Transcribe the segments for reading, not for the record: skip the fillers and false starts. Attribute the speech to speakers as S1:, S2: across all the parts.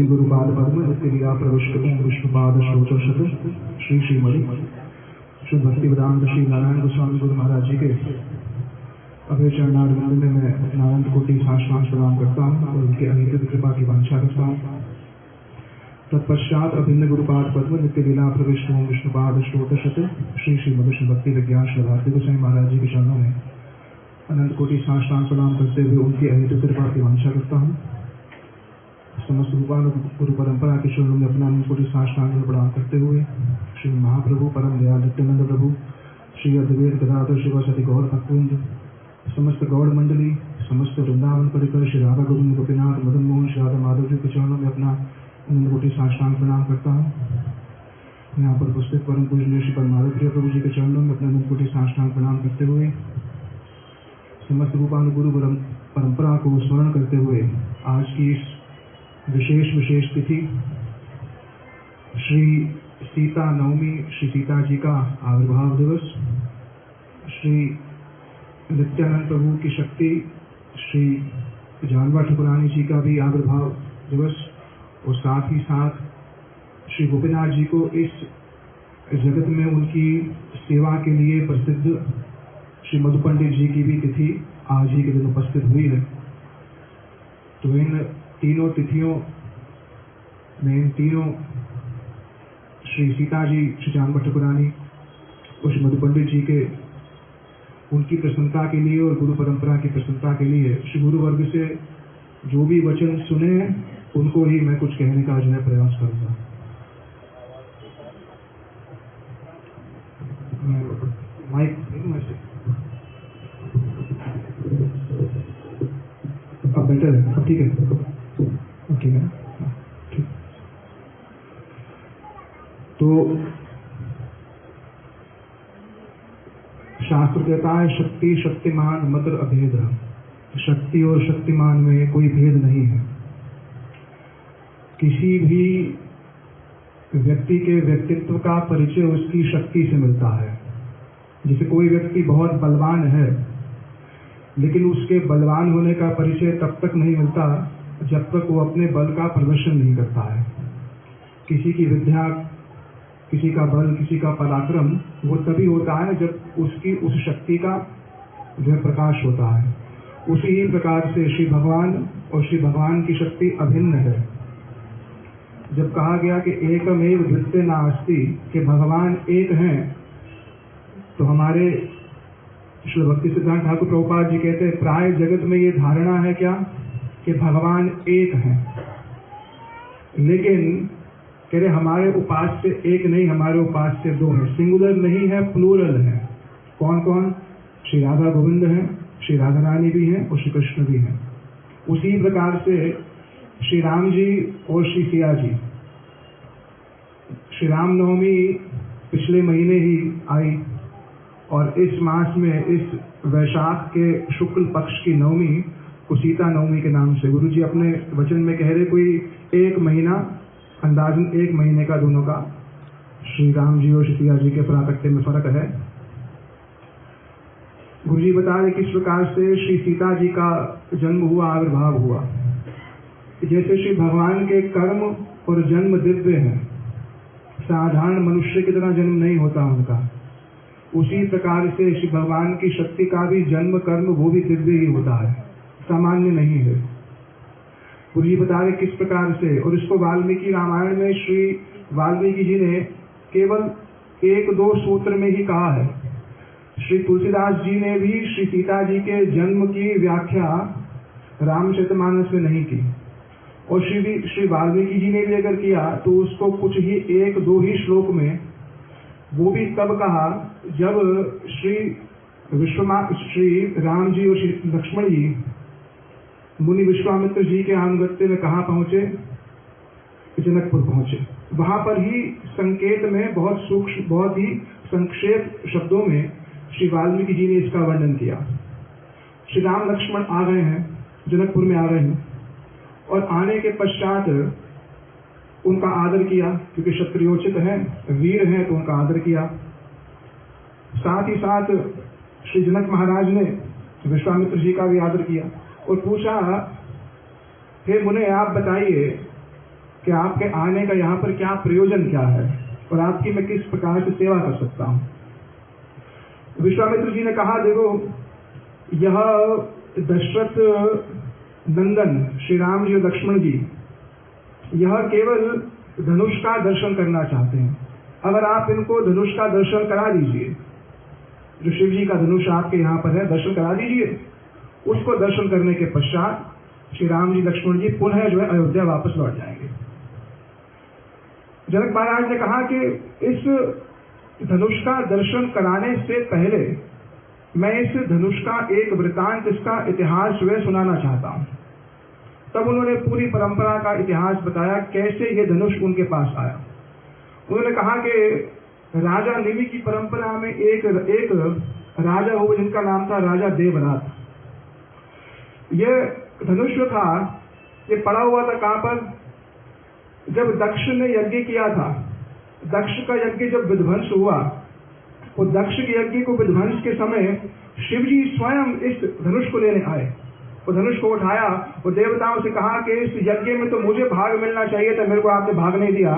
S1: गुरुपाद पद्म नित्य प्रविष्टों विष्णुपाद श्रोतशत श्री श्रीमणि शुद्ध भक्ति वेदांत श्री नारायण गोस्वामी गुरु महाराज जी के अभय चरणारविंद में मैं नारायण कोटि साष्टांग प्रणाम करता हूँ और उनके अनिर्वृत कृपा की वांछा करता हूँ। तत्पश्चात अभिन्न गुरुपाद पद्म नित्य लीला प्रविष्टों विष्णुपाद श्रोतशत श्री श्रीमद श्री भक्ति विज्ञान श्री भारती गोस्वामी महाराज जी के चरणों में अनंत कोटि साष्टांग प्रणाम करते हुए उनकी अनिर्वृत कृपा की वांछा करता हूँ। समस्त गुरु परंपरा के चरणों में अपना कोटि साष्टांग प्रणाम करते हुए श्री महाप्रभु परम दयाल नित्यानंद प्रभु श्री अद्वैत गदाधर शिवासदि गौर भक्तवृंद समस्त गौड़ मंडली समस्त वृंदावन परिकर श्री राधा गोविंद गोपीनाथ मदन मोहन श्री राधा माधव जी के चरणों में अपना कोटि साष्टांग प्रणाम करता हूँ। यहाँ पर उपस्थित परम पूजनीय श्री परमाधव प्रिय प्रभु जी के चरणों में अपना कोटि साष्टांग प्रणाम करते हुए समस्त रूपानुगुरु परंपरा को स्मरण करते हुए आज की इस विशेष तिथि श्री सीता नवमी श्री सीता जी का आविर्भाव दिवस, श्री नित्यानंद प्रभु की शक्ति श्री जानवा ठकुरानी जी का भी आविर्भाव दिवस और साथ ही साथ श्री गोपीनाथ जी को इस जगत में उनकी सेवा के लिए प्रसिद्ध श्री मधु पंडित जी की भी तिथि आज ही के दिन उपस्थित हुई है। तो इन तीनों तिथियों में इन तीनों श्री सीता जी श्री जानवा ठकुरानी और श्री मधु पंडित जी के उनकी प्रसन्नता के लिए और गुरु परंपरा की प्रसन्नता के लिए श्री गुरु वर्ग से जो भी वचन सुने उनको ही मैं कुछ कहने का जो है प्रयास करूंगा। माइक अब बेटर है, अब ठीक है, ठीक है, ठीक। तो शास्त्र कहता है शक्ति शक्तिमान मत्र अभेद। शक्ति और शक्तिमान में कोई भेद नहीं है। किसी भी व्यक्ति के व्यक्तित्व का परिचय उसकी शक्ति से मिलता है। जैसे कोई व्यक्ति बहुत बलवान है लेकिन उसके बलवान होने का परिचय तब तक नहीं मिलता जब तक वो अपने बल का प्रदर्शन नहीं करता है। किसी की विद्या, किसी का बल, किसी का पराक्रम वो तभी होता है जब उसकी उस शक्ति का जो प्रकाश होता है। उसी ही प्रकार से श्री भगवान और श्री भगवान की शक्ति अभिन्न है। जब कहा गया कि एकमेव द्वितीय नास्ति कि भगवान एक हैं, तो हमारे श्री भक्ति सिद्धांत ठाकुर प्रभुपाद जी कहते हैं प्राय जगत में ये धारणा है क्या कि भगवान एक हैं, लेकिन कह रहे हमारे उपास्य एक नहीं, हमारे उपास्य दो हैं। सिंगुलर नहीं है, प्लूरल है। कौन कौन? श्री राधा गोविंद हैं, श्री राधा रानी भी हैं और श्री कृष्ण भी हैं। उसी प्रकार से श्री राम जी और श्री सिया जी। श्री राम नवमी पिछले महीने ही आई और इस मास में इस वैशाख के शुक्ल पक्ष की नवमी को सीता नवमी के नाम से गुरु जी अपने वचन में कह रहे कोई एक महीना, अंदाजन एक महीने का दोनों का श्री राम जी और श्री सीता जी के प्राकट्य में फर्क है। गुरु जी बता रहे किस प्रकार से श्री सीता जी का जन्म हुआ, आविर्भाव हुआ। जैसे श्री भगवान के कर्म और जन्म दिव्य है, साधारण मनुष्य की तरह जन्म नहीं होता उनका, उसी प्रकार से श्री भगवान की शक्ति का भी जन्म कर्म वो भी दिव्य ही होता है, सामान्य नहीं है। गुरु जी बता रहे किस प्रकार से, और इसको वाल्मीकि रामायण में श्री वाल्मीकि जी ने केवल एक दो सूत्र में ही कहा है। श्री तुलसीदास जी ने भी श्री सीता जी के जन्म की व्याख्या रामचरितमानस में नहीं की, और श्री वाल्मीकि जी ने भी अगर किया तो उसको कुछ ही एक दो ही श्लोक में, वो भी तब कहा जब श्री राम जी और श्री लक्ष्मण जी मुनि विश्वामित्र जी के अनुगत्य में कहाँ पहुंचे? जनकपुर पहुंचे। वहां पर ही संकेत में बहुत सूक्ष्म, बहुत ही संक्षेप शब्दों में श्री वाल्मीकि जी ने इसका वर्णन किया। श्री राम लक्ष्मण आ गए हैं, जनकपुर में आ गए हैं, और आने के पश्चात उनका आदर किया, क्योंकि क्षत्रियोचित है, वीर है, तो उनका आदर किया। साथ ही साथ श्री जनक महाराज ने विश्वामित्र जी का भी आदर किया और पूछा, हे मुने आप बताइए कि आपके आने का यहाँ पर क्या प्रयोजन क्या है और आपकी मैं किस प्रकार से सेवा कर सकता हूँ। विश्वामित्र जी ने कहा, देखो यह दशरथ नंदन श्री राम जी और लक्ष्मण जी यह केवल धनुष का दर्शन करना चाहते हैं। अगर आप इनको धनुष का दर्शन करा दीजिए, जो शिव जी का धनुष आपके यहाँ पर है, दर्शन करा दीजिए। उसको दर्शन करने के पश्चात श्री राम जी लक्ष्मण जी पुनः जो है अयोध्या वापस लौट जाएंगे। जनक महाराज ने कहा कि इस धनुष का दर्शन कराने से पहले मैं इस धनुष का एक वृतांत, इसका इतिहास जो है सुनाना चाहता हूँ। तब उन्होंने पूरी परंपरा का इतिहास बताया, कैसे ये धनुष उनके पास आया। उन्होंने कहा कि राजा निमि की परंपरा में एक राजा हुआ जिनका नाम था राजा देवरात। यह धनुष जो था ये पड़ा हुआ था कहाँ पर, जब दक्ष ने यज्ञ किया था, दक्ष का यज्ञ जब विध्वंस हुआ, वो दक्ष के यज्ञ को विध्वंस के समय शिव जी स्वयं इस धनुष को लेने आए। वो धनुष को उठाया और देवताओं से कहा कि इस यज्ञ में तो मुझे भाग मिलना चाहिए था, मेरे को आपने भाग नहीं दिया,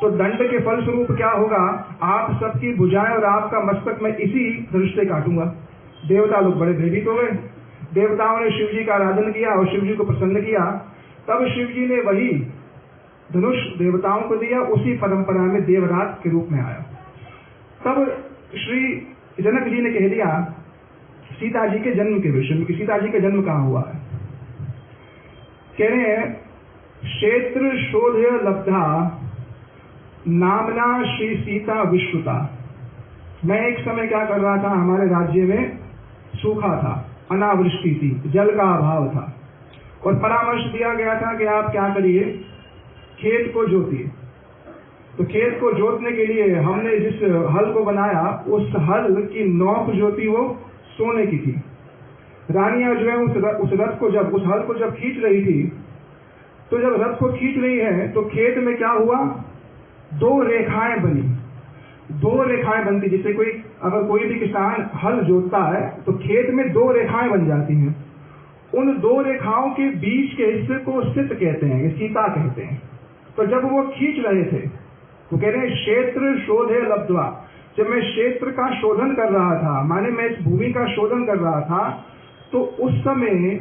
S1: तो दंड के फलस्वरूप क्या होगा, आप सबकी भुजाएं और आपका मस्तक मैं इसी धनुष से काटूंगा। देवता लोग बड़े भयभीत हो गए। देवताओं ने शिव जी का आराधन किया और शिव जी को प्रसन्न किया। तब शिव जी ने वही धनुष देवताओं को दिया, उसी परंपरा में देवरात के रूप में आया। तब श्री जनक जी ने कह दिया सीता जी के जन्म के विषय में कि सीता जी का जन्म कहाँ हुआ है। कह रहे हैं, क्षेत्र शोध्य लब्धा नामना श्री सीता विश्रुता। मैं एक समय क्या कर रहा था, हमारे राज्य में सूखा था, अनावृष्टि थी, जल का अभाव था, और परामर्श दिया गया था कि आप क्या करिए, खेत को जोतिए। तो खेत को जोतने के लिए हमने जिस हल को बनाया, उस हल की नोक जो थी वो सोने की थी। रानियां जो है उस रथ को जब, उस हल को जब खींच रही थी, तो जब रथ को खींच रही है तो खेत में क्या हुआ, दो रेखाएं बनी। दो रेखाएं बनती, जैसे अगर कोई भी किसान हल जोतता है तो खेत में दो रेखाएं बन जाती हैं। उन दो रेखाओं के बीच के हिस्से को सित कहते हैं, सीता कहते हैं। तो जब वो खींच रहे थे तो कह रहे हैं क्षेत्र शोधे लब्ध्वा। जब मैं क्षेत्र का शोधन कर रहा था, माने मैं इस भूमि का शोधन कर रहा था, तो उस समय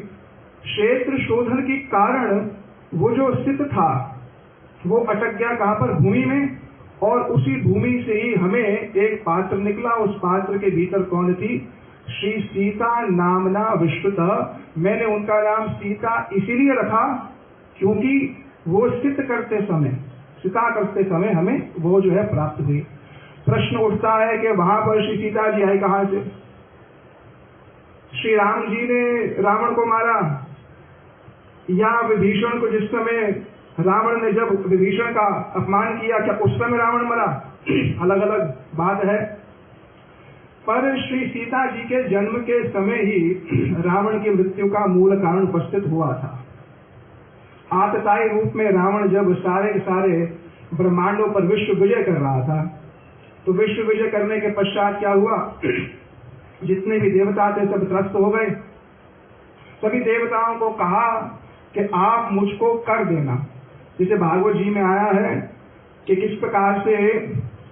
S1: क्षेत्र शोधन के कारण वो जो सित था वो अटक गया कहाँ पर, भूमि में। और उसी भूमि से ही हमें एक पात्र निकला। उस पात्र के भीतर कौन थी, श्री सीता नामना विश्रुता। मैंने उनका नाम सीता इसीलिए रखा क्योंकि वो सित करते समय, सीता करते समय हमें वो जो है प्राप्त हुई। प्रश्न उठता है कि वहां पर श्री सीता जी आई कहां से। श्री राम जी ने रावण को मारा, या विभीषण को जिस समय रावण ने जब विभीषण का अपमान किया, क्या उस समय रावण मरा, अलग अलग बात है। पर श्री सीता जी के जन्म के समय ही रावण की मृत्यु का मूल कारण उपस्थित हुआ था। आतताई रूप में रावण जब सारे के सारे ब्रह्मांडों पर विश्व विजय कर रहा था, तो विश्व विजय करने के पश्चात क्या हुआ, जितने भी देवता थे सब त्रस्त हो गए। सभी देवताओं को कहा कि आप मुझको कर देना। जैसे भागवत जी में आया है कि किस प्रकार से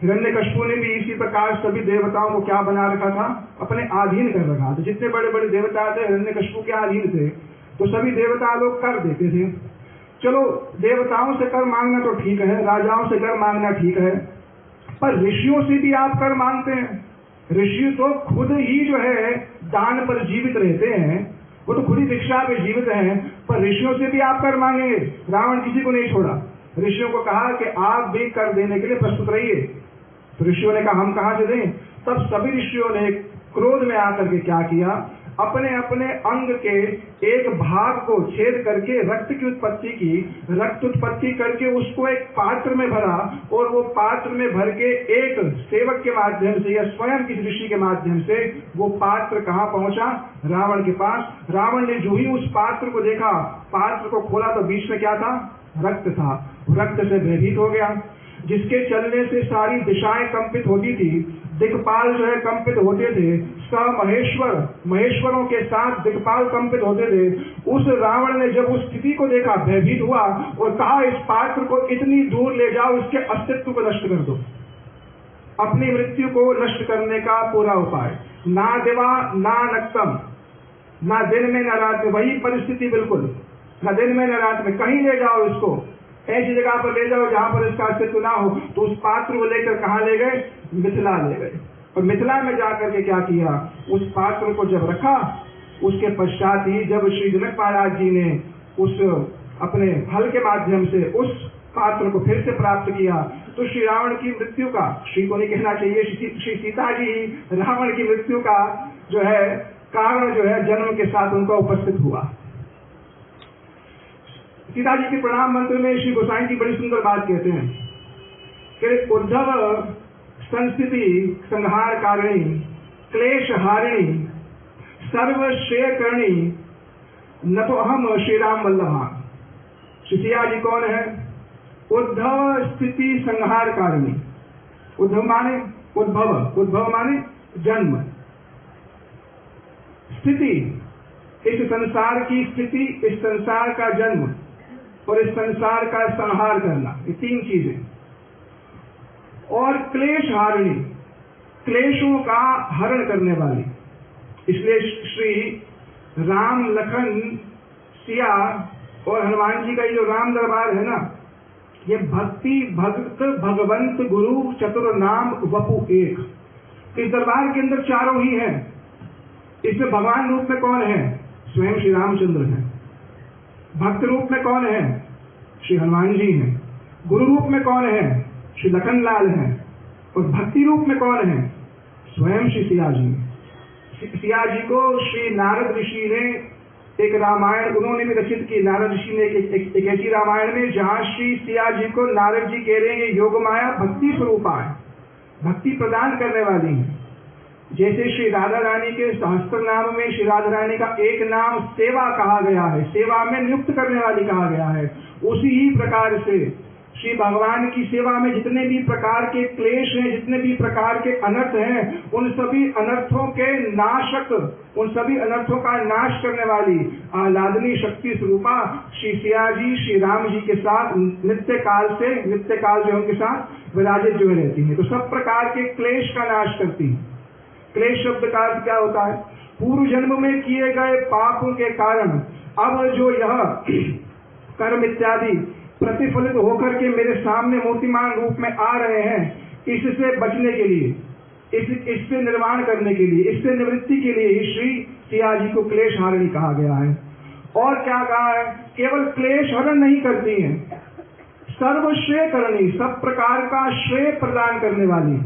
S1: हिरण्यकश्यप ने भी इसी प्रकार सभी देवताओं को क्या बना रखा था, अपने अधीन कर रखा था। जितने बड़े बड़े देवता थे हिरण्यकश्यप के अधीन थे, तो सभी देवता लोग कर देते थे। चलो देवताओं से कर मांगना तो ठीक है, राजाओं से कर मांगना ठीक है, पर ऋषियों से भी आप कर मांगते हैं। ऋषि तो खुद ही जो है दान पर जीवित रहते हैं, वो तो खुद ही भिक्षा पे जीवित हैं, पर ऋषियों से भी आप कर मांगेंगे। रावण किसी को नहीं छोड़ा, ऋषियों को कहा कि आप भी कर देने के लिए प्रस्तुत रहिए। तो ऋषियों ने कहा हम कहां से दें। तब सभी ऋषियों ने क्रोध में आकर के क्या किया, अपने अपने अंग के एक भाग को छेद करके रक्त की उत्पत्ति की, रक्त उत्पत्ति करके उसको एक पात्र में भरा, और वो पात्र में भर के एक सेवक के माध्यम से या स्वयं किसी ऋषि के माध्यम से वो पात्र कहाँ पहुंचा, रावण के पास। रावण ने जो ही उस पात्र को देखा, पात्र को खोला तो बीच में क्या था, रक्त था। रक्त से भयभीत हो गया, जिसके चलने से सारी दिशाएं कंपित होती थी। दिक्पाल जो है कंपित होते थे, महेश्वरों के साथ दिक्पाल कंपित होते थे। उस रावण ने जब उस स्थिति को देखा, भयभीत हुआ और कहा इस पात्र को इतनी दूर ले जाओ, इसके अस्तित्व को नष्ट कर दो। अपनी मृत्यु को नष्ट करने का पूरा उपाय, ना दिवा ना नक्तम, ना दिन में ना रात में, वही परिस्थिति बिल्कुल, ना दिन में ना रात में, कहीं ले जाओ इसको, ऐसी जगह पर ले जाओ जहां पर इसका अस्तित्व ना हो। तो उस पात्र को लेकर कहां ले गए? मिथिला ले गए। और मिथिला में जाकर के क्या किया? उस पात्र को जब रखा, उसके पश्चात ही जब श्री जनक महाराज जी ने उस अपने हल के माध्यम से उस पात्र को फिर से प्राप्त किया, तो श्री रावण की मृत्यु का, श्री को नहीं कहना चाहिए, श्री सीता जी रावण की मृत्यु का जो है कारण जो है जन्म के साथ उनका उपस्थित हुआ। सीता जी के प्रणाम मंत्र में श्री गोसाई जी बड़ी सुंदर बात कहते हैं कि उद्धव संस्थिति संहार कारिणी, क्लेश हारिणी, सर्वश्रेय करणी, न तो अहम श्री राम वल्लभा। सिया जी कौन है? उद्धव स्थिति संहार कारिणी। उद्धव माने उद्भव, उद्भव माने जन्म, स्थिति इस संसार की स्थिति, इस संसार का जन्म और इस संसार का संहार करना, ये तीन चीजें। और क्लेश हारिणी, क्लेशों का हरण करने वाली। इसलिए श्री राम लखन सिया और हनुमान जी का ये जो राम दरबार है ना, ये भक्ति भक्त भगवंत गुरु चतुर नाम वपु एक। इस दरबार के अंदर चारों ही हैं। इसमें भगवान रूप में कौन है? स्वयं श्री रामचंद्र हैं। भक्त रूप में कौन है? श्री हनुमान जी हैं। गुरु रूप में कौन है? श्री लखनलाल हैं। और भक्ति रूप में कौन है? स्वयं श्री सिया जी। सिया जी को श्री नारद ऋषि ने एक रामायण उन्होंने भी रचित की। नारद ऋषि ने एक ऐसी रामायण में जहां श्री सिया जी को नारद जी कह रहे हैं योग माया भक्ति स्वरूपा है, भक्ति प्रदान करने वाली है। जैसे श्री राधा रानी के सहस्त्र नाम में श्री राधा रानी का एक नाम सेवा कहा गया है, सेवा में नियुक्त करने वाली कहा गया है, उसी ही प्रकार से श्री भगवान की सेवा में जितने भी प्रकार के क्लेश हैं, जितने भी प्रकार के अनर्थ हैं, उन सभी अनर्थों के नाशक, उन सभी अनर्थों का नाश करने वाली आह्लादनी शक्ति स्वरूपा श्री सिया जी श्री राम जी के साथ नित्य काल जो उनके साथ विराजित जो रहती है। तो सब प्रकार के क्लेश का नाश करती है। क्लेश शब्द का अर्थ क्या होता है? पूर्व जन्म में किए गए पापों के कारण अब जो यह कर्म इत्यादि प्रतिफलित होकर के मेरे सामने मूर्तिमान रूप में आ रहे हैं, इससे बचने के लिए, इससे निर्माण करने के लिए, इससे निवृत्ति के लिए ही श्री सिया जी को क्लेश हारिणी कहा गया है। और क्या कहा है? केवल क्लेश हरण नहीं करती हैं, सर्वश्रेय करणी, सब प्रकार का श्रेय प्रदान करने वाली।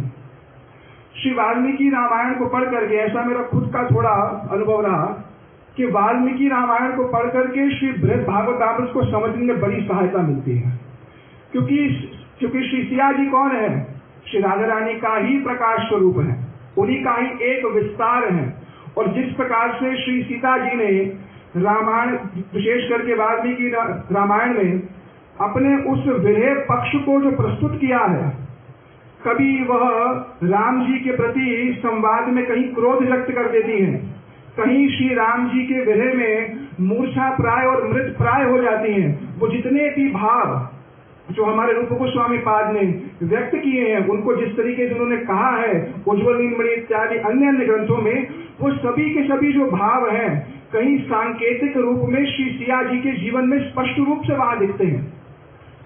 S1: श्री वाल्मीकि रामायण को पढ़ करके ऐसा मेरा खुद का थोड़ा अनुभव रहा कि वाल्मीकि रामायण को पढ़ करके श्री बृहद भागवतामृत को समझने में बड़ी सहायता मिलती है। क्योंकि श्री सिया जी कौन है? श्री राधा रानी का ही प्रकाश स्वरूप है, उन्हीं का ही एक विस्तार है। और जिस प्रकार से श्री सीता जी ने रामायण, विशेष करके वाल्मीकि रामायण में अपने उस विरह पक्ष को जो प्रस्तुत किया है, कभी वह राम जी के प्रति संवाद में कहीं क्रोध व्यक्त कर देती हैं, कहीं श्री राम जी के विरह में मूर्छा प्राय और मृत प्राय हो जाती हैं। वो जितने भी भाव जो हमारे रूप गोस्वामी पाद ने व्यक्त किए हैं, उनको जिस तरीके से उन्होंने कहा है उज्ज्वल नीलमणि इत्यादि अन्य अन्य ग्रंथों में, वो सभी के सभी जो भाव हैं कहीं सांकेतिक रूप में श्री सिया जी के जीवन में स्पष्ट रूप से वहां दिखते हैं।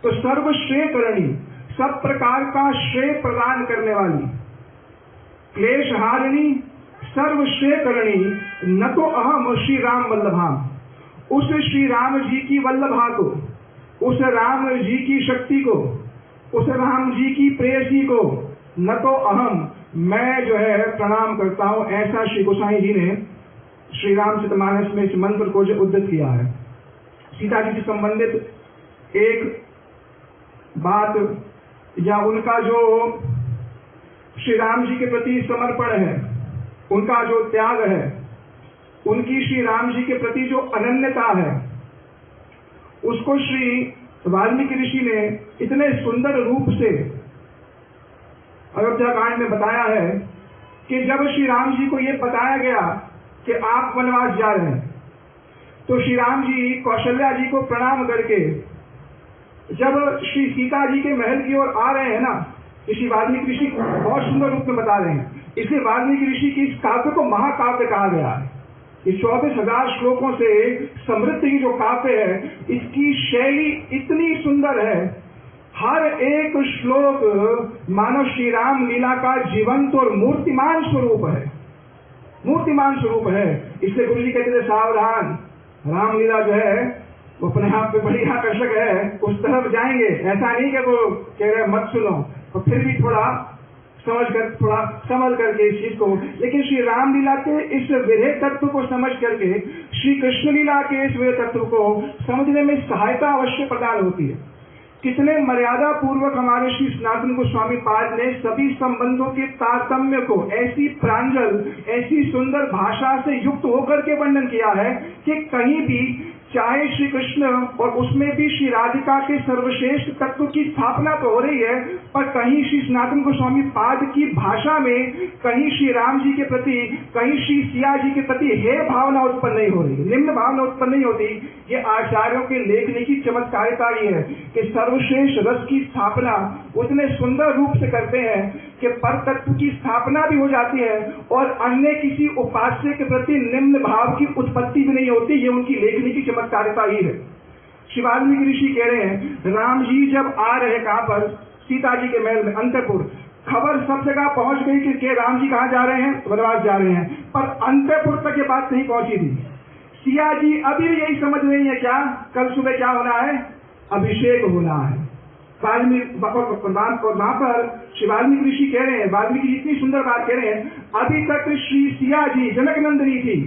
S1: तो सर्वश्रेय करणी, सब प्रकार का श्रेय प्रदान करने वाली, क्लेश हारिणी, सर्वश्रेय करणी, न तो अहम श्री राम वल्लभाम, उस श्री राम जी की वल्लभा को, उस राम जी की शक्ति को, उस राम जी की प्रेयसी को, न तो अहम, मैं जो है प्रणाम करता हूं। ऐसा श्री गोसाई जी ने श्री रामचरितमानस में इस मंत्र को जो उद्धृत किया है। सीता जी से संबंधित एक बात या उनका जो श्री राम जी के प्रति समर्पण है, उनका जो त्याग है, उनकी श्री राम जी के प्रति जो अनन्यता है, उसको श्री वाल्मीकि ऋषि ने इतने सुंदर रूप से अयोध्या कांड में बताया है कि जब श्री राम जी को ये बताया गया कि आप वनवास जा रहे हैं, तो श्री राम जी कौशल्या जी को प्रणाम करके जब श्री सीता जी के महल की ओर आ रहे हैं ना, श्री वाल्मीकि ऋषि बहुत सुंदर रूप में बता रहे हैं। इसलिए वाल्मीकि ऋषि की इस काव्य को महाकाव्य कहा गया है। ये 24,000 श्लोकों से समृद्ध ये जो काव्य है, इसकी शैली इतनी सुंदर है। हर एक श्लोक मानो श्री राम लीला का जीवंत और मूर्तिमान स्वरूप है, मूर्तिमान स्वरूप है। इसलिए गुरु जी कहते थे सावधान, रामलीला जो है वो अपने आप में बड़ी आकर्षक है, उस तरफ जाएंगे। ऐसा नहीं कि वो कह रहे मत सुनो, और फिर भी थोड़ा समझ करके इस चीज को, लेकिन श्री रामलीला के इस विधेय तत्व को समझ करके श्री कृष्ण लीला के इस विधेय तत्व को समझने में सहायता अवश्य प्रदान होती है। कितने मर्यादा पूर्वक हमारे श्री सनातन गोस्वामी पाद ने सभी संबंधों के तारतम्य को ऐसी प्रांजल, ऐसी सुंदर भाषा से युक्त होकर के वर्णन किया है कि कहीं भी चाहे श्री कृष्ण और उसमें भी श्री राधिका के सर्वश्रेष्ठ तत्व की स्थापना तो हो रही है, पर कहीं श्री सनातन गोस्वामी पाद की भाषा में कहीं श्री राम जी के प्रति, कहीं श्री सिया जी के प्रति हे भावना उत्पन्न नहीं हो रही, निम्न भावना उत्पन्न नहीं होती। ये आचार्यों के लेखनी की चमत्कारिता ही है कि सर्वश्रेष्ठ रस की स्थापना उतने सुंदर रूप से करते हैं कि पर तत्व की स्थापना भी हो जाती है और अन्य किसी उपास्य के प्रति निम्न भाव की उत्पत्ति भी नहीं होती। ये उनकी लेखनी की चमत्कारिता ही है। श्री वाल्मीकि ऋषि कह रहे हैं, राम जी जब आ रहे कहां पर, सीता जी के महल में अंतपुर, खबर सब जगह पहुंच गई कि राम जी कहां जा रहे हैं, वनवास जा रहे हैं, पर अंतपुर तक ये बात नहीं पहुंची थी। सिया जी अभी भी यही समझ रही है क्या, कल सुबह क्या होना है, अभिषेक होना है। वहां पर श्री वाल्मीकि ऋषि कह रहे हैं, वाल्मीकि जी इतनी सुंदर बात कह रहे हैं, अभी तक श्री सिया जी जनक नंदिनी थी,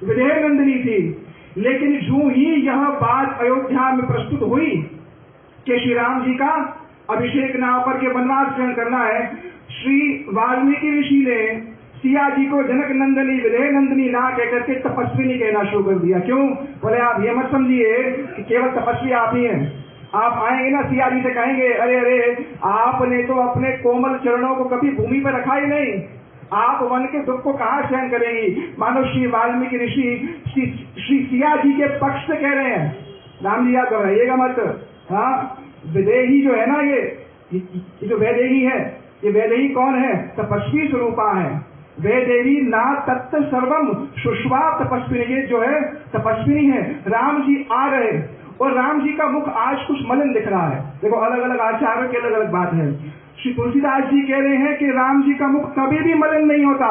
S1: विदेह नंदिनी थी, लेकिन जो ही यह बात अयोध्या में प्रस्तुत हुई कि श्री राम जी का अभिषेक ना होकर के वनवास ग्रहण करना है, श्री वाल्मीकि ऋषि ने सिया जी को जनक नंदनी, विदेह नंदिनी ना कहकर के तपस्विनी कहना शुरू कर दिया। क्यों? बोले आप ये मत समझिए कि केवल तपस्वी आप ही हैं। आप आएंगे ना सिया जी से कहेंगे, अरे अरे आपने तो अपने कोमल चरणों को कभी भूमि पर रखा ही नहीं, आप वन के दुख को कहां सहन करेंगी। मानो श्री वाल्मीकि ऋषि श्री सिया जी के पक्ष से कह रहे हैं, राम जी आप घबराइएगा मत। हाँ, विदेही जो है ना, ये जो वैदेही है, ये वैदेही कौन है? तपस्वी स्वरूपा है। वैदेही ना तत्व सर्वम सुष्वा तपस्विनी, ये जो है तपस्विनी है। राम जी आ रहे और राम जी का मुख आज कुछ मलिन दिख रहा है। देखो अलग अलग आचार्यों की अलग अलग बात है। श्री तुलसीदास जी कह रहे हैं कि राम जी का मुख कभी भी मलिन नहीं होता।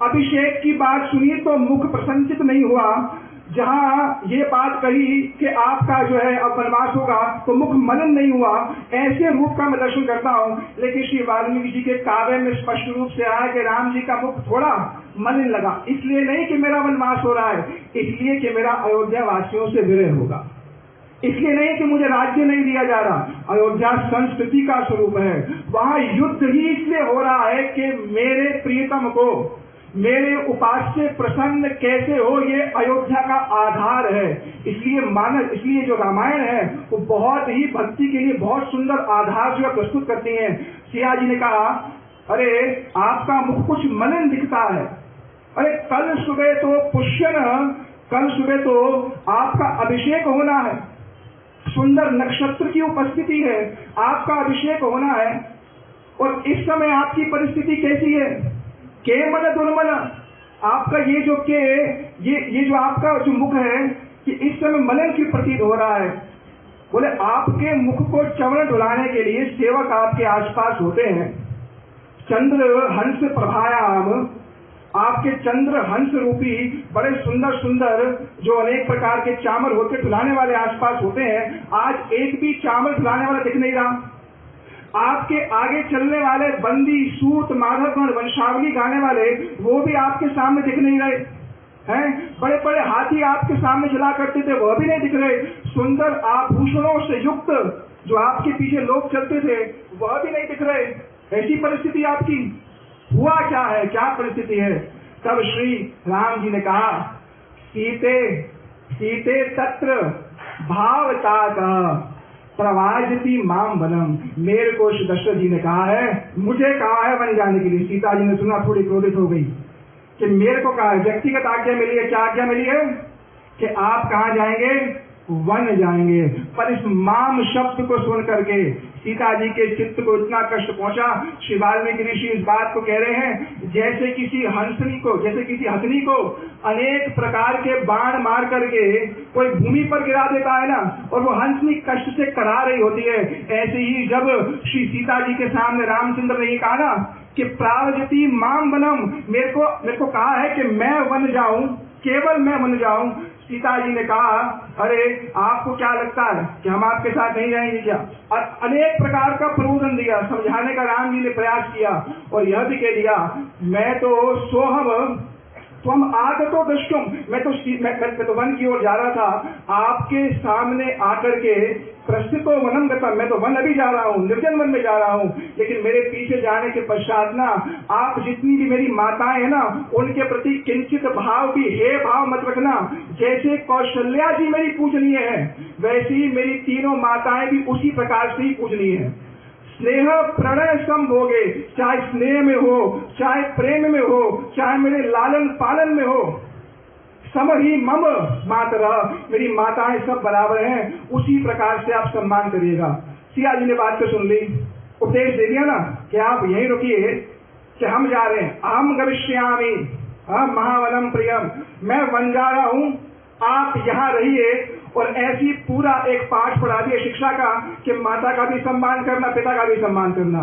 S1: अभिषेक की बात सुनी तो मुख प्रसन्नचित नहीं हुआ। जहां ये बात कही कि आपका जो है अब वनवास होगा तो मुख मलिन नहीं हुआ, ऐसे रूप का मैं दर्शन करता हूं। लेकिन श्री वाल्मीकि जी के काव्य में स्पष्ट रूप से आया कि राम जी का मुख थोड़ा मलिन लगा। इसलिए नहीं कि मेरा वनवास हो रहा है, इसलिए कि मेरा अयोध्या वासियों से विरह होगा। इसलिए नहीं कि मुझे राज्य नहीं दिया जा रहा। अयोध्या संस्कृति का स्वरूप है, वहां युद्ध ही इसलिए हो रहा है कि मेरे प्रियतम को, मेरे उपास्य प्रसन्न कैसे हो, ये अयोध्या का आधार है। इसलिए जो रामायण है वो बहुत ही भक्ति के लिए बहुत सुंदर आधार जो है प्रस्तुत करती है। सिया जी ने कहा, अरे आपका मुख कुछ मलिन दिखता है। अरे कल सुबह तो पुष्यन, कल सुबह तो आपका अभिषेक होना है, सुंदर नक्षत्र की उपस्थिति है, आपका अभिषेक होना है, और इस समय आपकी परिस्थिति कैसी है? केवल दुर्मल। आपका ये जो आपका जो मुख है कि इस समय मलिन की प्रतीत हो रहा है। बोले आपके मुख को चवण डुलाने के लिए सेवक आपके आसपास होते हैं। चंद्र हंस प्रभायाम, आपके चंद्र हंस रूपी बड़े सुंदर सुंदर जो अनेक प्रकार के चामर होते डुलाने वाले आसपास होते हैं। आज एक भी चामर डुलाने वाला दिख नहीं रहा। आपके आगे चलने वाले बंदी, सूत, माधवगण, वंशावली गाने वाले वो भी आपके सामने दिख नहीं रहे हैं। बड़े बड़े हाथी आपके सामने चला करते थे, वह भी नहीं दिख रहे। सुंदर आभूषणों से युक्त जो आपके पीछे लोग चलते थे वह भी नहीं दिख रहे। ऐसी परिस्थिति आपकी। हुआ क्या है, क्या परिस्थिति है? तब श्री राम जी ने कहा, सीते सीते तत्र भावता का, प्रवाजती माम वनम, मेरे को दशरथ जी ने कहा है, मुझे कहा है वन जाने के लिए। सीता जी ने सुना, थोड़ी क्रोधित हो गई कि मेरे को कहा है, व्यक्तिगत आज्ञा मिली है। क्या आज्ञा मिली है? कि आप कहाँ जाएंगे? वन जाएंगे। पर इस माम शब्द को सुन करके सीता जी के चित्त को इतना कष्ट पहुंचा। श्री वाल्मीकि ऋषि इस बात को कह रहे हैं, जैसे किसी हंसनी को, जैसे किसी हथनी को अनेक प्रकार के बाण मार करके कोई भूमि पर गिरा देता है ना, और वो हंसनी कष्ट से करा रही होती है, ऐसे ही जब श्री सीता जी के सामने रामचंद्र ने ये कहा ना कि प्रावजती माम वनम, मेरे को कहा है कि मैं वन जाऊं, केवल मैं वन जाऊं। सीता जी ने कहा, अरे आपको क्या लगता है कि हम आपके साथ नहीं जाएंगे क्या? और अनेक प्रकार का प्रबोधन दिया, समझाने का राम जी ने प्रयास किया, और यह भी कह दिया, मैं तो सोहम तुम आगतो दृष्टुम, मैं तो वन की ओर जा रहा था, आपके सामने आकर के प्रस्थितो वनम गतम, मैं तो वन अभी जा रहा हूँ, निर्जन वन में जा रहा हूँ, लेकिन मेरे पीछे जाने के पश्चात ना आप जितनी भी मेरी माताएं हैं ना, उनके प्रति किंचित भाव भी हे भाव मत रखना। जैसे कौशल्या जी मेरी पूजनीय है, वैसी ही मेरी तीनों माताएं भी उसी प्रकार से ही पूजनीय है। स्नेह प्रणय संभोगे, चाहे स्नेह में हो, चाहे प्रेम में हो, चाहे मेरे लालन पालन में हो, सम ही मम मातरा, मेरी माताएं सब बराबर हैं, उसी प्रकार से आप सम्मान करिएगा। सिया जी ने बात को सुन ली, उपदेश दे दिया ना कि आप यहीं रुकिए, कि हम जा रहे हैं, अहम गविष्यामि महावनम प्रियम, मैं वन जा रहा हूं, आप यहाँ रहिए। और ऐसी पूरा एक पाठ पढ़ा दिया शिक्षा का कि माता का भी सम्मान करना, पिता का भी सम्मान करना।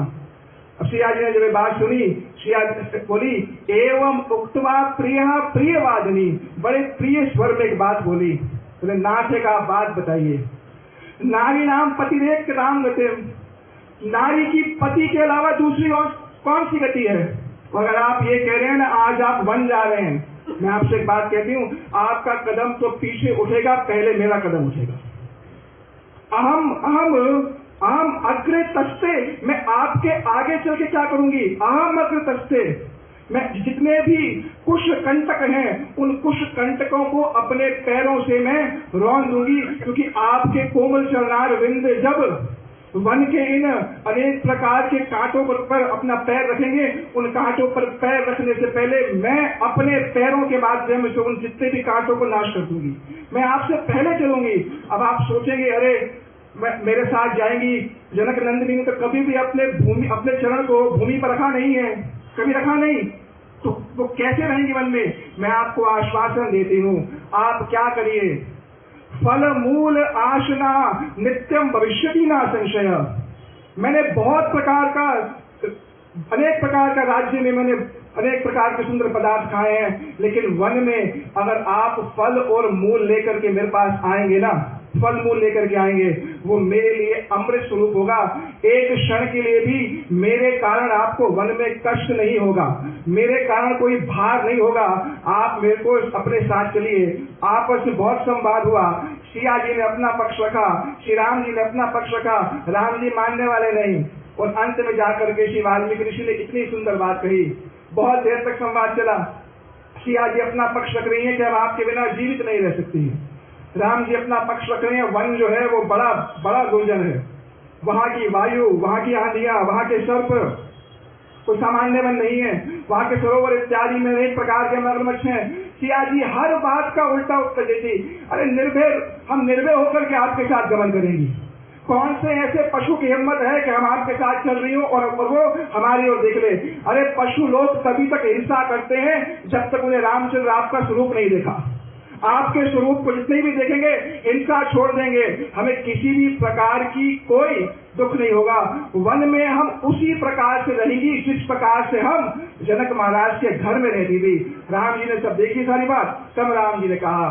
S1: अब सिया जी ने जब बात सुनी, सिया बोली, एवं उक्तवा प्रिय प्रियवादिनी, बड़े प्रिय स्वर में एक बात बोली, बोले नाथ का बात बताइए। नारी नाम पतिरेक राम गति, नारी की पति के अलावा दूसरी और कौन सी गति है? अगर आप ये कह रहे हैं ना आज आप वन जा रहे हैं, मैं आपसे एक बात कहती हूं, आपका कदम तो पीछे उठेगा, पहले मेरा कदम उठेगा। अहम अग्रे तस्ते, मैं आपके आगे चल के क्या करूंगी? अहम अग्रे तस्ते, मैं जितने भी कुश कंटक हैं, उन कुश कंटकों को अपने पैरों से मैं रौंद दूंगी, क्योंकि आपके कोमल चरणार विंद जब वन के इन अनेक प्रकार के कांटों पर अपना पैर रखेंगे, उन कांटों पर पैर रखने से पहले मैं अपने पैरों के माध्यम से उन जितने भी कांटों को नाश कर दूंगी, मैं आपसे पहले चलूंगी। अब आप सोचेंगे, अरे मेरे साथ जाएंगी, जनक नंदिनी ने तो कभी भी अपने चरण को भूमि पर रखा नहीं है, कभी रखा नहीं, तो वो कैसे रहेंगी वन में? मैं आपको आश्वासन देती हूँ, आप क्या करिए, फल मूल आशना नित्यम भविष्यति ना संशय। मैंने अनेक प्रकार का राज्य में मैंने अनेक प्रकार के सुंदर पदार्थ खाए हैं, लेकिन वन में अगर आप फल और मूल लेकर के मेरे पास आएंगे ना, फल मूल लेकर के आएंगे, वो मेरे लिए अमृत स्वरूप होगा। एक क्षण के लिए भी मेरे कारण आपको वन में कष्ट नहीं होगा, मेरे कारण कोई भार नहीं होगा। आप मेरे को अपने साथ चलिए। आपस में बहुत संवाद हुआ, सिया जी ने अपना पक्ष रखा, श्री राम जी ने अपना पक्ष रखा, राम जी मानने वाले नहीं, और अंत में जाकर के श्री वाल्मीकि ऋषि ने इतनी सुंदर बात कही। बहुत देर तक संवाद चला, सिया जी अपना पक्ष रख रही है कि अब आपके बिना जीवित नहीं रह सकती है, राम जी अपना पक्ष रख रहे हैं, वन जो है वो बड़ा बड़ा दुर्जन है, वहां की वायु, वहां की आंधियां, वहां के सर्प कोई सामान्य वन नहीं है, वहां के सरोवर इत्यादि में अनेक प्रकार के मगरमच्छ हैं। सिया जी हर बात का उल्टा उत्तर देती, अरे हम निर्भय होकर के आपके साथ गमन करेंगी, कौन से ऐसे पशु की हिम्मत है कि हम आपके साथ चल रही हो और वो हमारी ओर देख ले। अरे पशु लोग तभी तक हिंसा करते हैं जब तक उन्हें रामचंद्र आपका स्वरूप नहीं देखा। आपके स्वरूप को जितने भी देखेंगे हिंसा छोड़ देंगे, हमें किसी भी प्रकार की कोई दुख नहीं होगा। वन में हम उसी प्रकार से रहेंगी जिस प्रकार से हम जनक महाराज के घर में रहती थी। राम जी ने सब देखी सारी बात, तब राम जी ने कहा,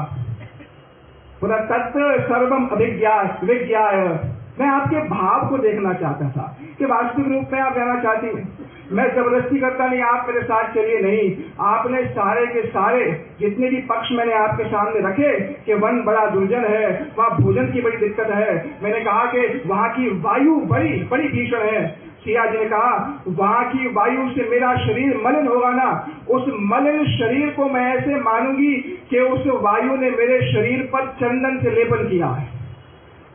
S1: बोला तत्व सर्वम अभिज्ञाय, मैं आपके भाव को देखना चाहता था कि वास्तविक रूप में आप रहना चाहती हैं। मैं जबरदस्ती करता नहीं, आप मेरे साथ चलिए नहीं। आपने सारे के सारे जितने भी पक्ष मैंने आपके सामने रखे कि वन बड़ा दुर्जन है, वहाँ भोजन की बड़ी दिक्कत है, मैंने कहा कि वहाँ की वायु बड़ी बड़ी भीषण है। सिया जी ने कहा, वहाँ की वायु से मेरा शरीर मलिन होगा ना, उस मलिन शरीर को मैं ऐसे मानूंगी कि उस वायु ने मेरे शरीर पर चंदन से लेपन किया है।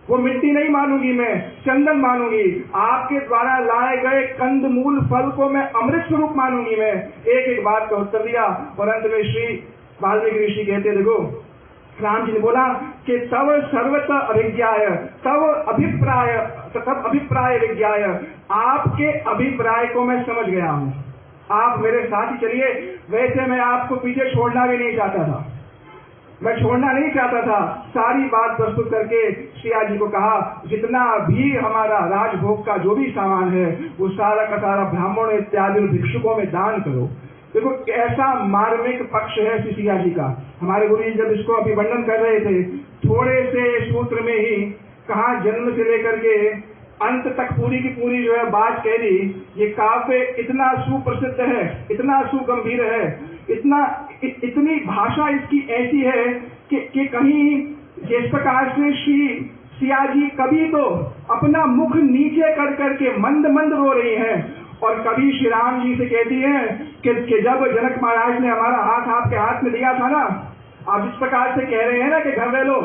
S1: वो मिट्टी नहीं मानूंगी, मैं चंदन मानूंगी। आपके द्वारा लाए गए कंद मूल फल को मैं अमृत स्वरूप मानूंगी। मैं एक एक बात का उत्तर दिया और अंत में श्री वाल्मीकि ऋषि कहते, देखो राम जी ने बोला कि तव सर्वतः अभिज्ञाय तव अभिप्राय विज्ञाय, आपके अभिप्राय को मैं समझ गया हूं, आप मेरे साथ ही चलिए। वैसे मैं आपको पीछे छोड़ना भी नहीं चाहता था, मैं छोड़ना नहीं चाहता था। सारी बात प्रस्तुत करके सिया जी को कहा, जितना भी हमारा राजभोग का जो भी सामान है वो सारा का सारा ब्राह्मणों इत्यादि भिक्षुकों में दान करो। देखो कैसा मार्मिक पक्ष है सिया जी का। हमारे गुरु जी जब इसको अभी वर्णन कर रहे थे, थोड़े से सूत्र में ही कहा जन्म से लेकर के अंत तक पूरी की पूरी जो है बात कह दी। ये काव्य इतना सुप्रसिद्ध है, इतना सुगंभीर है, इतनी भाषा इसकी ऐसी है कि कहीं जिस प्रकार से श्री सिया जी कभी तो अपना मुख नीचे कर करके मंद मंद रो रही हैं और कभी श्री राम जी से कहती हैं कि जब जनक महाराज ने हमारा हाथ आपके हाथ में दिया था ना, आप जिस प्रकार से कह रहे हैं ना कि घर रह लो,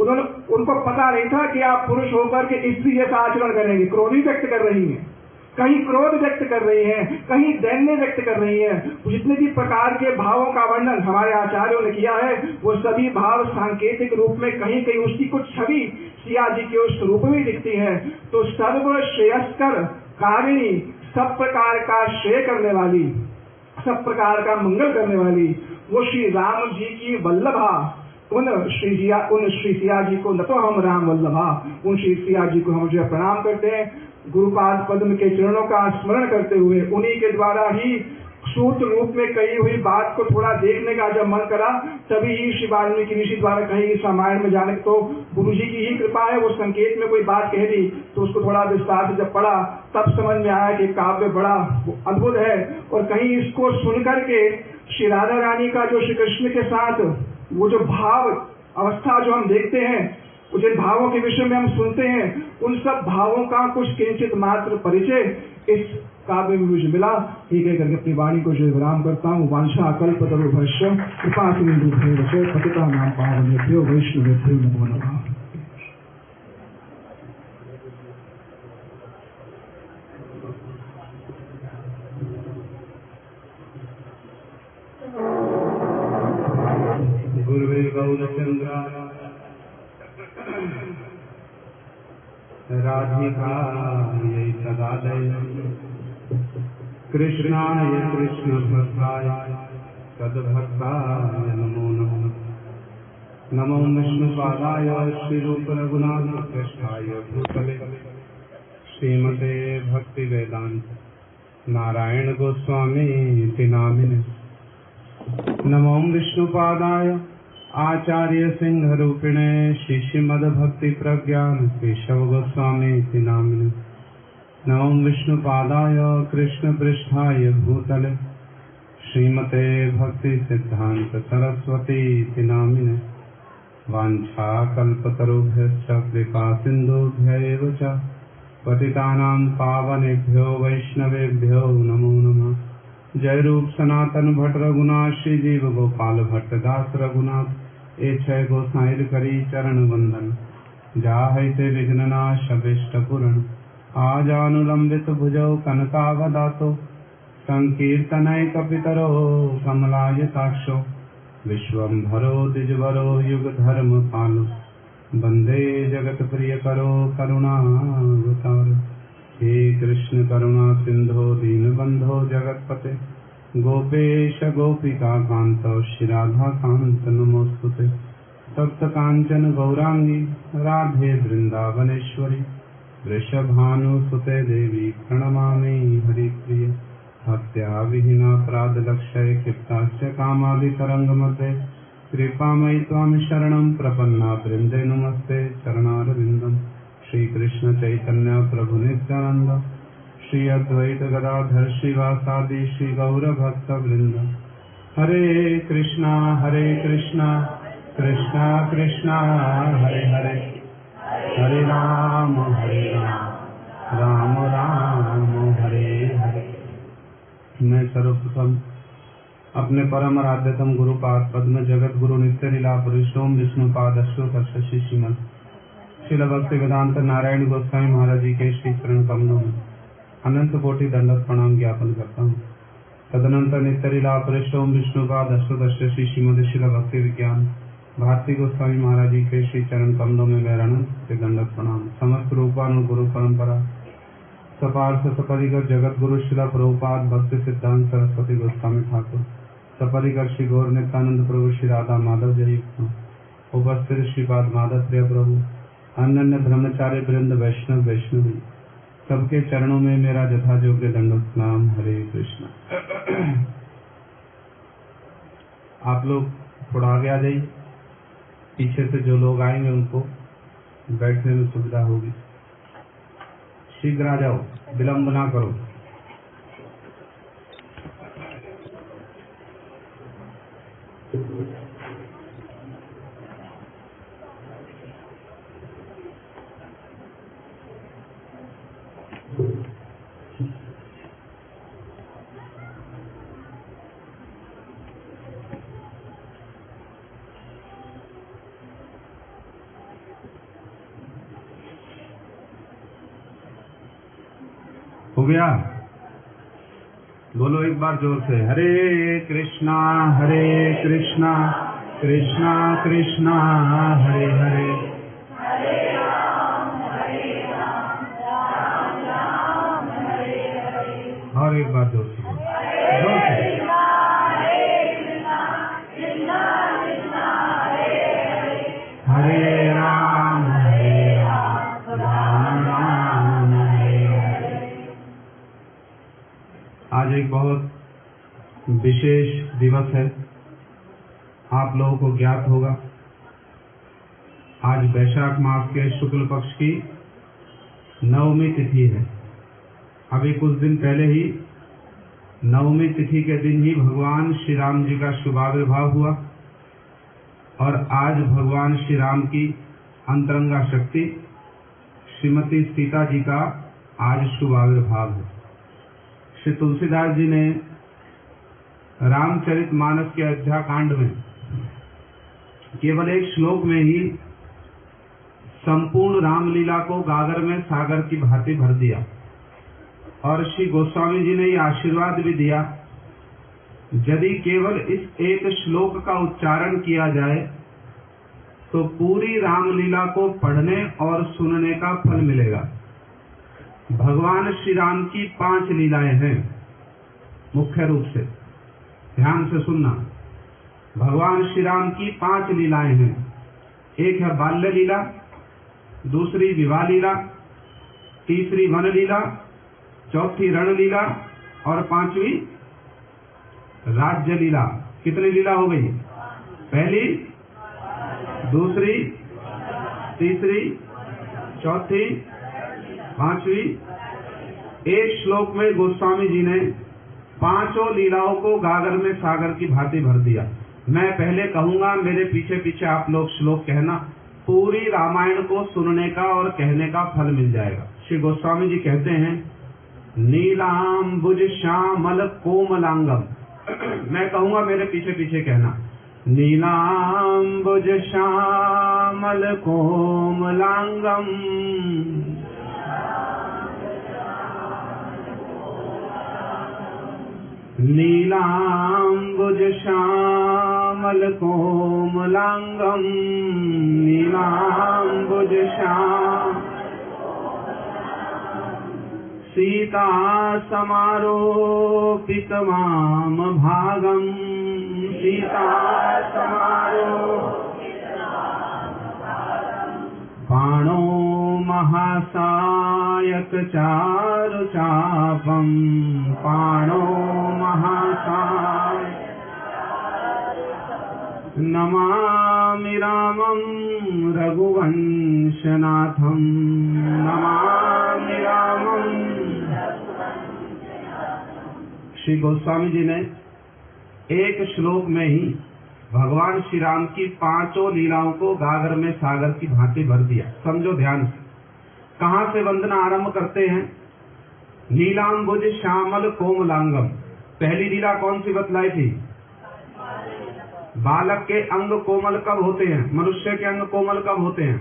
S1: उनको पता नहीं था कि आप पुरुष होकर के स्त्री जैसा आचरण करेंगे। क्रोधी व्यक्त कर रही हैं, कहीं क्रोध व्यक्त कर रही हैं, कहीं दैन्य व्यक्त कर रही हैं। जितने भी प्रकार के भावों का वर्णन हमारे आचार्यों ने किया है वो सभी भाव सांकेतिक रूप में कहीं कहीं उसकी कुछ छवि सिया जी के उस रूप में दिखती है। तो सर्व श्रेयस्कर कारिणी, सब प्रकार का श्रेय करने वाली, सब प्रकार का मंगल करने वाली वो श्री राम जी की वल्लभा, उन श्री सिया जी को न तो हम राम वल्लभा, उन श्री सिया जी को हम जो प्रणाम करते हैं। गुरुपाद पद्म के चरणों का स्मरण करते हुए उन्हीं के द्वारा ही सूत्र रूप में कही हुई बात को थोड़ा देखने का जब मन करा, तभी ही श्री वाल्मीकि ऋषि द्वारा कही इस रामायण में जाने तो गुरु जी की ही कृपा है। वो संकेत में कोई बात कह दी तो उसको थोड़ा विस्तार से जब पढ़ा तब समझ में आया कि काव्य बड़ा अद्भुत है। और कहीं इसको सुन करके श्री राधा रानी का जो श्री कृष्ण के साथ वो जो भाव अवस्था जो हम देखते हैं, जिन भावों के विषय में हम सुनते हैं, उन सब भावों का कुछ किंचित मात्र परिचय इस काव्य में मुझे मिला। ठीक है करके अपनी वाणी को जो विराम करता हूँ। वांछा कल्पतरुभ्यश्च कृपा सिंधुभ्यो पतितानां पावनेभ्यो वैष्णवेभ्यो नमो नमः।
S2: गुरुवे गौरचंद्राय राधिकायै तदालय कृष्णाय कृष्णभक्ताय तद्भक्ताय नमो नमः। नमो विष्णुपादाय श्रीरूप रघुनाथ कृष्णाय भूतले श्रीमते भक्ति वेदांत नारायण गोस्वामी नामिने। नमो विष्णुपादाय आचार्य सिंह रूपिणे श्रीमद भक्ति प्रज्ञान केशव गोस्वामी नामिने। नमो विष्णुपादाय कृष्ण पृष्ठाय भूतले श्रीमते भक्ति सिद्धांत सरस्वती नामिने। वांछा कल्पतरुभ्यश्च कृपा सिन्धुभ्यैव च पतितानां पावनेभ्यो वैष्णवेभ्यो नमो नमः। जय रूप सनातन भट्ट रघुनाथ श्री जीव गोपाल भट्ट दास रघुनाथ एछय गोसाइर करी चरण वंदन। जाहैते विघ्ननाश अभिष्ट पुरण आजानुलंबित भुजौ कनकावदातो संकीर्तनय कपितरो कमलायताक्षो विश्वम्भरो द्विजवरो युगधर्म पालो वंदे जगत प्रिय करो करुणावतारो। हे कृष्ण करुणा सिंधो दीनबंधो जगतपते गोपेश गोपिका कांत श्री राधा कांत नमोस्तुते। सप्त कांचन गौरांगी राधे वृंदावनेश्वरी वृषभानुसुते देवी प्रणमामि हरिप्रिय। भक्त्या विहीनापराध लक्ष्य क्षिप्ताश्च कामादितरङ्गमध्ये कृपामयि त्वां शरणं प्रपन्ना वृंदे नमस्ते चरणारविन्दम्। श्री कृष्ण चैतन्य प्रभु नित्यानंद श्री अद्वैत गदाधर श्रीवासादि श्री गौर भक्त वृंद। हरे कृष्णा कृष्णा कृष्णा हरे हरे, हरे राम राम राम हरे हरे। मैं सर्वप्रथम अपने परम आराध्यतम गुरुपाद पद्म जगत गुरु नित्य लीला पुरुषोम विष्णुपाद अश्वत श्रीमद श्रील भक्तिवेदांत नारायण गोस्वामी महाराज जी के श्री चरण कमलों में अनंत कोटि दंडवत प्रणाम ज्ञापन करता हूँ। तदनंतर नित्यलीला पृष्ठोम विष्णुपाद अष्टोदश श्री श्रीमद श्रील भक्ति विज्ञान भारती गोस्वामी महाराज जी के श्री चरण कमलों में मेरा अनंत दंडवत प्रणाम। समस्त रूपानु गुरु परंपरा सपार्थ सपरिकर जगत गुरु श्रील प्रभुपाद भक्ति सिद्धांत सरस्वती गोस्वामी ठाकुर सपरिकर श्री गौर नित्यानंद प्रभु श्री राधा माधव जय उपस्थित श्रीपाद माधव प्रिय प्रभु अन्य ब्रह्मचार्य वृंद वैष्णव वैष्णवी सबके चरणों में मेरा यथा योग्य दंडवत प्रणाम। हरे कृष्ण। आप लोग थोड़ा आगे आ जाइए, पीछे से जो लोग आएंगे उनको बैठने में सुविधा होगी। शीघ्र आ जाओ, विलंब ना करो। हो गया? बोलो एक बार जोर से, हरे कृष्णा कृष्णा कृष्णा हरे हरे और एक बार जोर से हरे राम राम राम हरे। आज एक बहुत विशेष दिवस है, आप लोगों को ज्ञात होगा। आज वैशाख मास के शुक्ल पक्ष की 9वीं तिथि है। अभी कुछ दिन पहले ही 9वीं तिथि के दिन ही भगवान श्री राम जी का शुभाविर्भाव हुआ और आज भगवान श्री राम की अंतरंगा शक्ति श्रीमती सीता जी का आज शुभाविर्भाव है। श्री तुलसीदास जी ने रामचरितमानस के अयोध्या कांड में केवल एक श्लोक में ही संपूर्ण रामलीला को गागर में सागर की भांति भर दिया और श्री गोस्वामी जी ने ये आशीर्वाद भी दिया, यदि केवल इस एक श्लोक का उच्चारण किया जाए तो पूरी रामलीला को पढ़ने और सुनने का फल मिलेगा। भगवान श्री राम की 5 लीलाएं हैं मुख्य रूप से, ध्यान से सुनना। भगवान श्री राम की 5 लीलाएं हैं। एक है बाल्य लीला, दूसरी विवाह लीला, तीसरी वन लीला, चौथी रण लीला और 5वीं राज्य लीला। कितनी लीला हो गई? पहली, दूसरी, तीसरी, चौथी, 5वीं। एक श्लोक में गोस्वामी जी ने 5 लीलाओं को गागर में सागर की भांति भर दिया। मैं पहले कहूंगा, मेरे पीछे पीछे आप लोग श्लोक कहना। पूरी रामायण को सुनने का और कहने का फल मिल जाएगा। श्री गोस्वामी जी कहते हैं, नीलांबुज श्यामल कोमलांगम। मैं कहूंगा, मेरे पीछे पीछे कहना। नीलांबुज श्यामल कोमलांगम नीलांबुज श्यामल कोमलांगम नीलांबुज श्याम सीता समारोपित माम भागम सीता पाणो महासायक चारु चापम पाणो महासाय नमामि रामं रघुवंशनाथं नमामि रामं। श्री गोस्वामी जी ने एक श्लोक में ही भगवान श्री राम की 5 लीलाओं को गागर में सागर की भांति भर दिया। समझो ध्यान से, कहाँ से वंदना आरंभ करते हैं? नीलांबुज श्यामल कोमलांगम। पहली लीला कौन सी बतलाई थी? बालक के अंग कोमल कब होते हैं? मनुष्य के अंग कोमल कब होते हैं?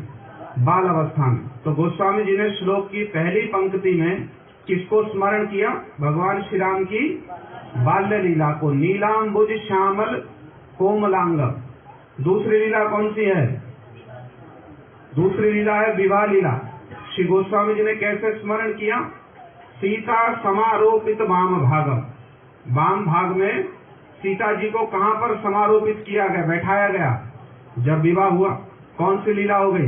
S2: बाल अवस्था में। तो गोस्वामी जी ने श्लोक की पहली पंक्ति में किसको स्मरण किया? भगवान श्री राम की बाल्य लीला को, नीलांबुज श्यामल कोमलांगम। दूसरी लीला कौन सी है? दूसरी लीला है विवाह लीला। श्री गोस्वामी जी ने कैसे स्मरण किया? सीता समारोपित वाम भागम, वाम भाग में सीता जी को कहां पर समारोपित किया गया, बैठाया गया? जब विवाह हुआ। कौन सी लीला हो गई?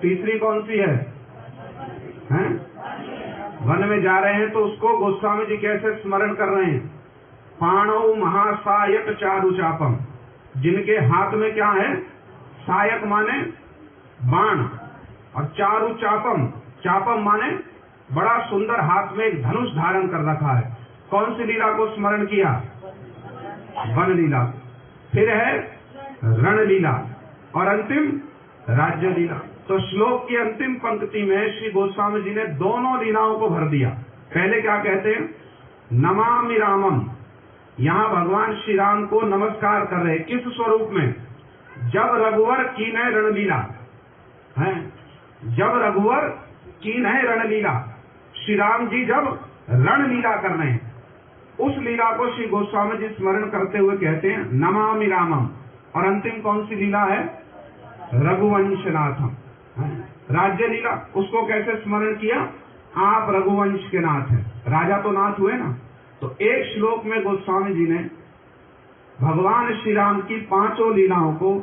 S2: तीसरी कौन सी है? हैं? वन में जा रहे हैं तो उसको गोस्वामी जी कैसे स्मरण कर रहे हैं? पाणौ महासायक चारु चापम, जिनके हाथ में क्या है? सायक माने बाण, और चारु चापम, चापम माने बड़ा सुंदर हाथ में एक धनुष धारण कर रखा है। कौन सी लीला को स्मरण किया? वन लीला। फिर है रण लीला और अंतिम राज्य लीला। तो श्लोक की अंतिम पंक्ति में श्री गोस्वामी जी ने दोनों लीलाओं को भर दिया। पहले क्या कहते हैं? नमामि रामम, यहाँ भगवान श्री राम को नमस्कार कर रहे। किस स्वरूप में? जब रघुवर कीन्ह रणलीला है, जब रघुवर कीन्ह रणलीला, श्री राम जी जब रणलीला कर रहे हैं, उस लीला को श्री गोस्वामी जी स्मरण करते हुए कहते हैं नमामि रामम। और अंतिम कौन सी लीला है? रघुवंशनाथम, राज्य लीला। उसको कैसे स्मरण किया? आप रघुवंश के नाथ हैं, राजा तो नाथ हुए ना। तो एक श्लोक में गोस्वामी जी ने भगवान श्री राम की पांचों लीलाओं को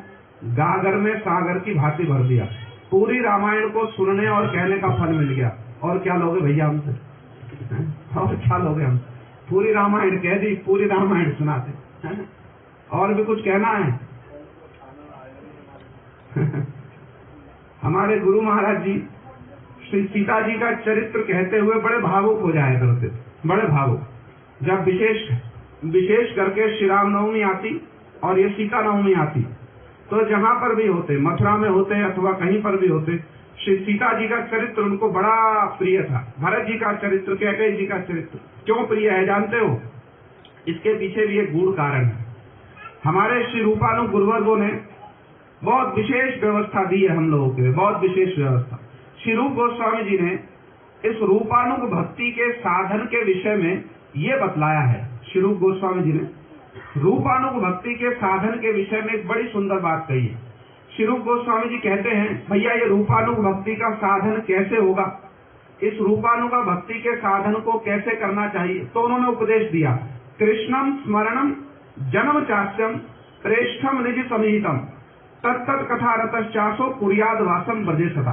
S2: गागर में सागर की भांति भर दिया। पूरी रामायण को सुनने और कहने का फल मिल गया। और क्या लोगे भैया हमसे? और क्या लोगे हमसे? पूरी रामायण कह दी, पूरी रामायण सुनाते। और भी कुछ कहना है? हमारे गुरु महाराज जी श्री सीता जी का चरित्र कहते हुए बड़े भावुक हो जाया करते, बड़े भावुक। जब विशेष करके श्री राम नवमी आती और ये सीता नवमी आती, तो जहां पर भी होते, मथुरा में होते अथवा कहीं पर भी होते, श्री सीता जी का चरित्र उनको बड़ा प्रिय था। भरत जी का चरित्र, कैकेयी जी का चरित्र क्यों प्रिय है जानते हो? इसके पीछे भी एक गूढ़ कारण है। हमारे श्री रूपानु गुरुवर्गों ने बहुत विशेष व्यवस्था दी है हम लोगों के लिए, बहुत विशेष व्यवस्था। श्री रूप गोस्वामी जी ने इस रूपानुग भक्ति के साधन के विषय में ये बतलाया है। श्री रूप गोस्वामी जी ने रूपानुग भक्ति के साधन के विषय में एक बड़ी सुंदर बात कही है। श्री रूप गोस्वामी जी कहते हैं, भैया ये रूपानुग भक्ति का साधन कैसे होगा, इस रूपानुग भक्ति के साधन को कैसे करना चाहिए? तो उन्होंने उपदेश दिया, कृष्णम स्मरणम जन्म चास्यम प्रेष्ठम निज समीहितम तत्त कथा रतश्चासो कुर्याद वासम ब्रजे सदा।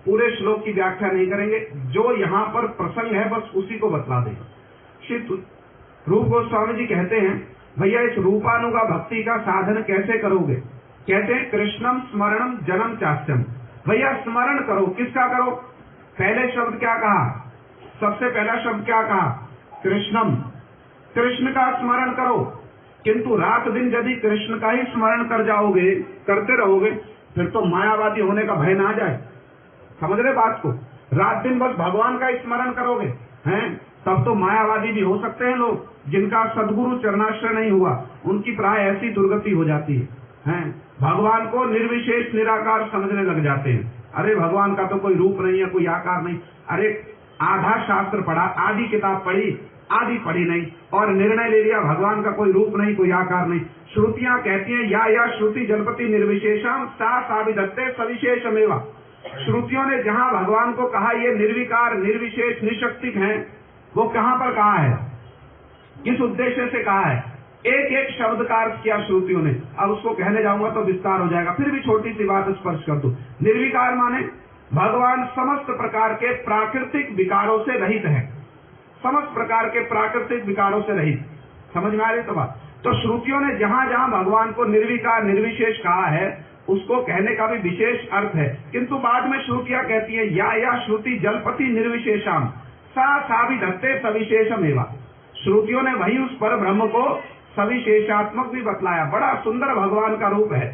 S2: पूरे श्लोक की व्याख्या नहीं करेंगे, जो यहाँ पर प्रसंग है बस उसी को बतला देगा। श्री रूप गोस्वामी जी कहते हैं, भैया इस रूपानुगा भक्ति का साधन कैसे करोगे? कहते हैं कृष्णम स्मरणम जन्म चास्यम। भैया स्मरण करो, किसका करो? पहले शब्द क्या कहा? सबसे पहला शब्द क्या कहा? कृष्णम, कृष्ण का स्मरण करो। किंतु रात दिन यदि कृष्ण का ही स्मरण कर जाओगे, करते रहोगे, फिर तो मायावादी होने का भय ना आ जाए। समझ रहे बात को? रात दिन बस भगवान का ही स्मरण करोगे हैं, तब तो मायावादी भी हो सकते हैं लोग, जिनका सदगुरु चरणाश्रय नहीं हुआ, उनकी प्राय ऐसी दुर्गति हो जाती है। भगवान को निर्विशेष निराकार समझने लग जाते हैं। अरे भगवान का तो कोई रूप नहीं है, कोई आकार नहीं। अरे आधा शास्त्र पढ़ा, आधी किताब पढ़ी, आदि पढ़ी नहीं, और निर्णय ले लिया भगवान का कोई रूप नहीं, कोई आकार नहीं। श्रुतियां कहती हैं या श्रुति जलपति निर्विशेषम सा साविधत्ते सविशेषमेवा। श्रुतियों ने जहां भगवान को कहा ये निर्विकार निर्विशेष निशक्तिक हैं, वो कहां पर कहा है, किस उद्देश्य से कहा है? एक एक शब्द का अर्थ किया श्रुतियों ने। अब उसको कहने जाऊंगा तो विस्तार हो जाएगा, फिर भी छोटी सी बात स्पर्श कर दूं। निर्विकार माने भगवान समस्त प्रकार के प्राकृतिक विकारों से रहित है, समस्त प्रकार के प्राकृतिक विकारों से रहित। समझ में आ रही तो बात? तो श्रुतियों ने जहां जहां भगवान को निर्विकार निर्विशेष कहा है, उसको कहने का भी विशेष अर्थ है। किंतु बाद में श्रुतियां कहती है या श्रुति जलपति निर्विशेषाम सा साविधत्ते सविशेषम एवा। श्रुतियों ने वही उस पर ब्रह्म को सविशेषात्मक भी बतलाया। बड़ा सुंदर भगवान का रूप है,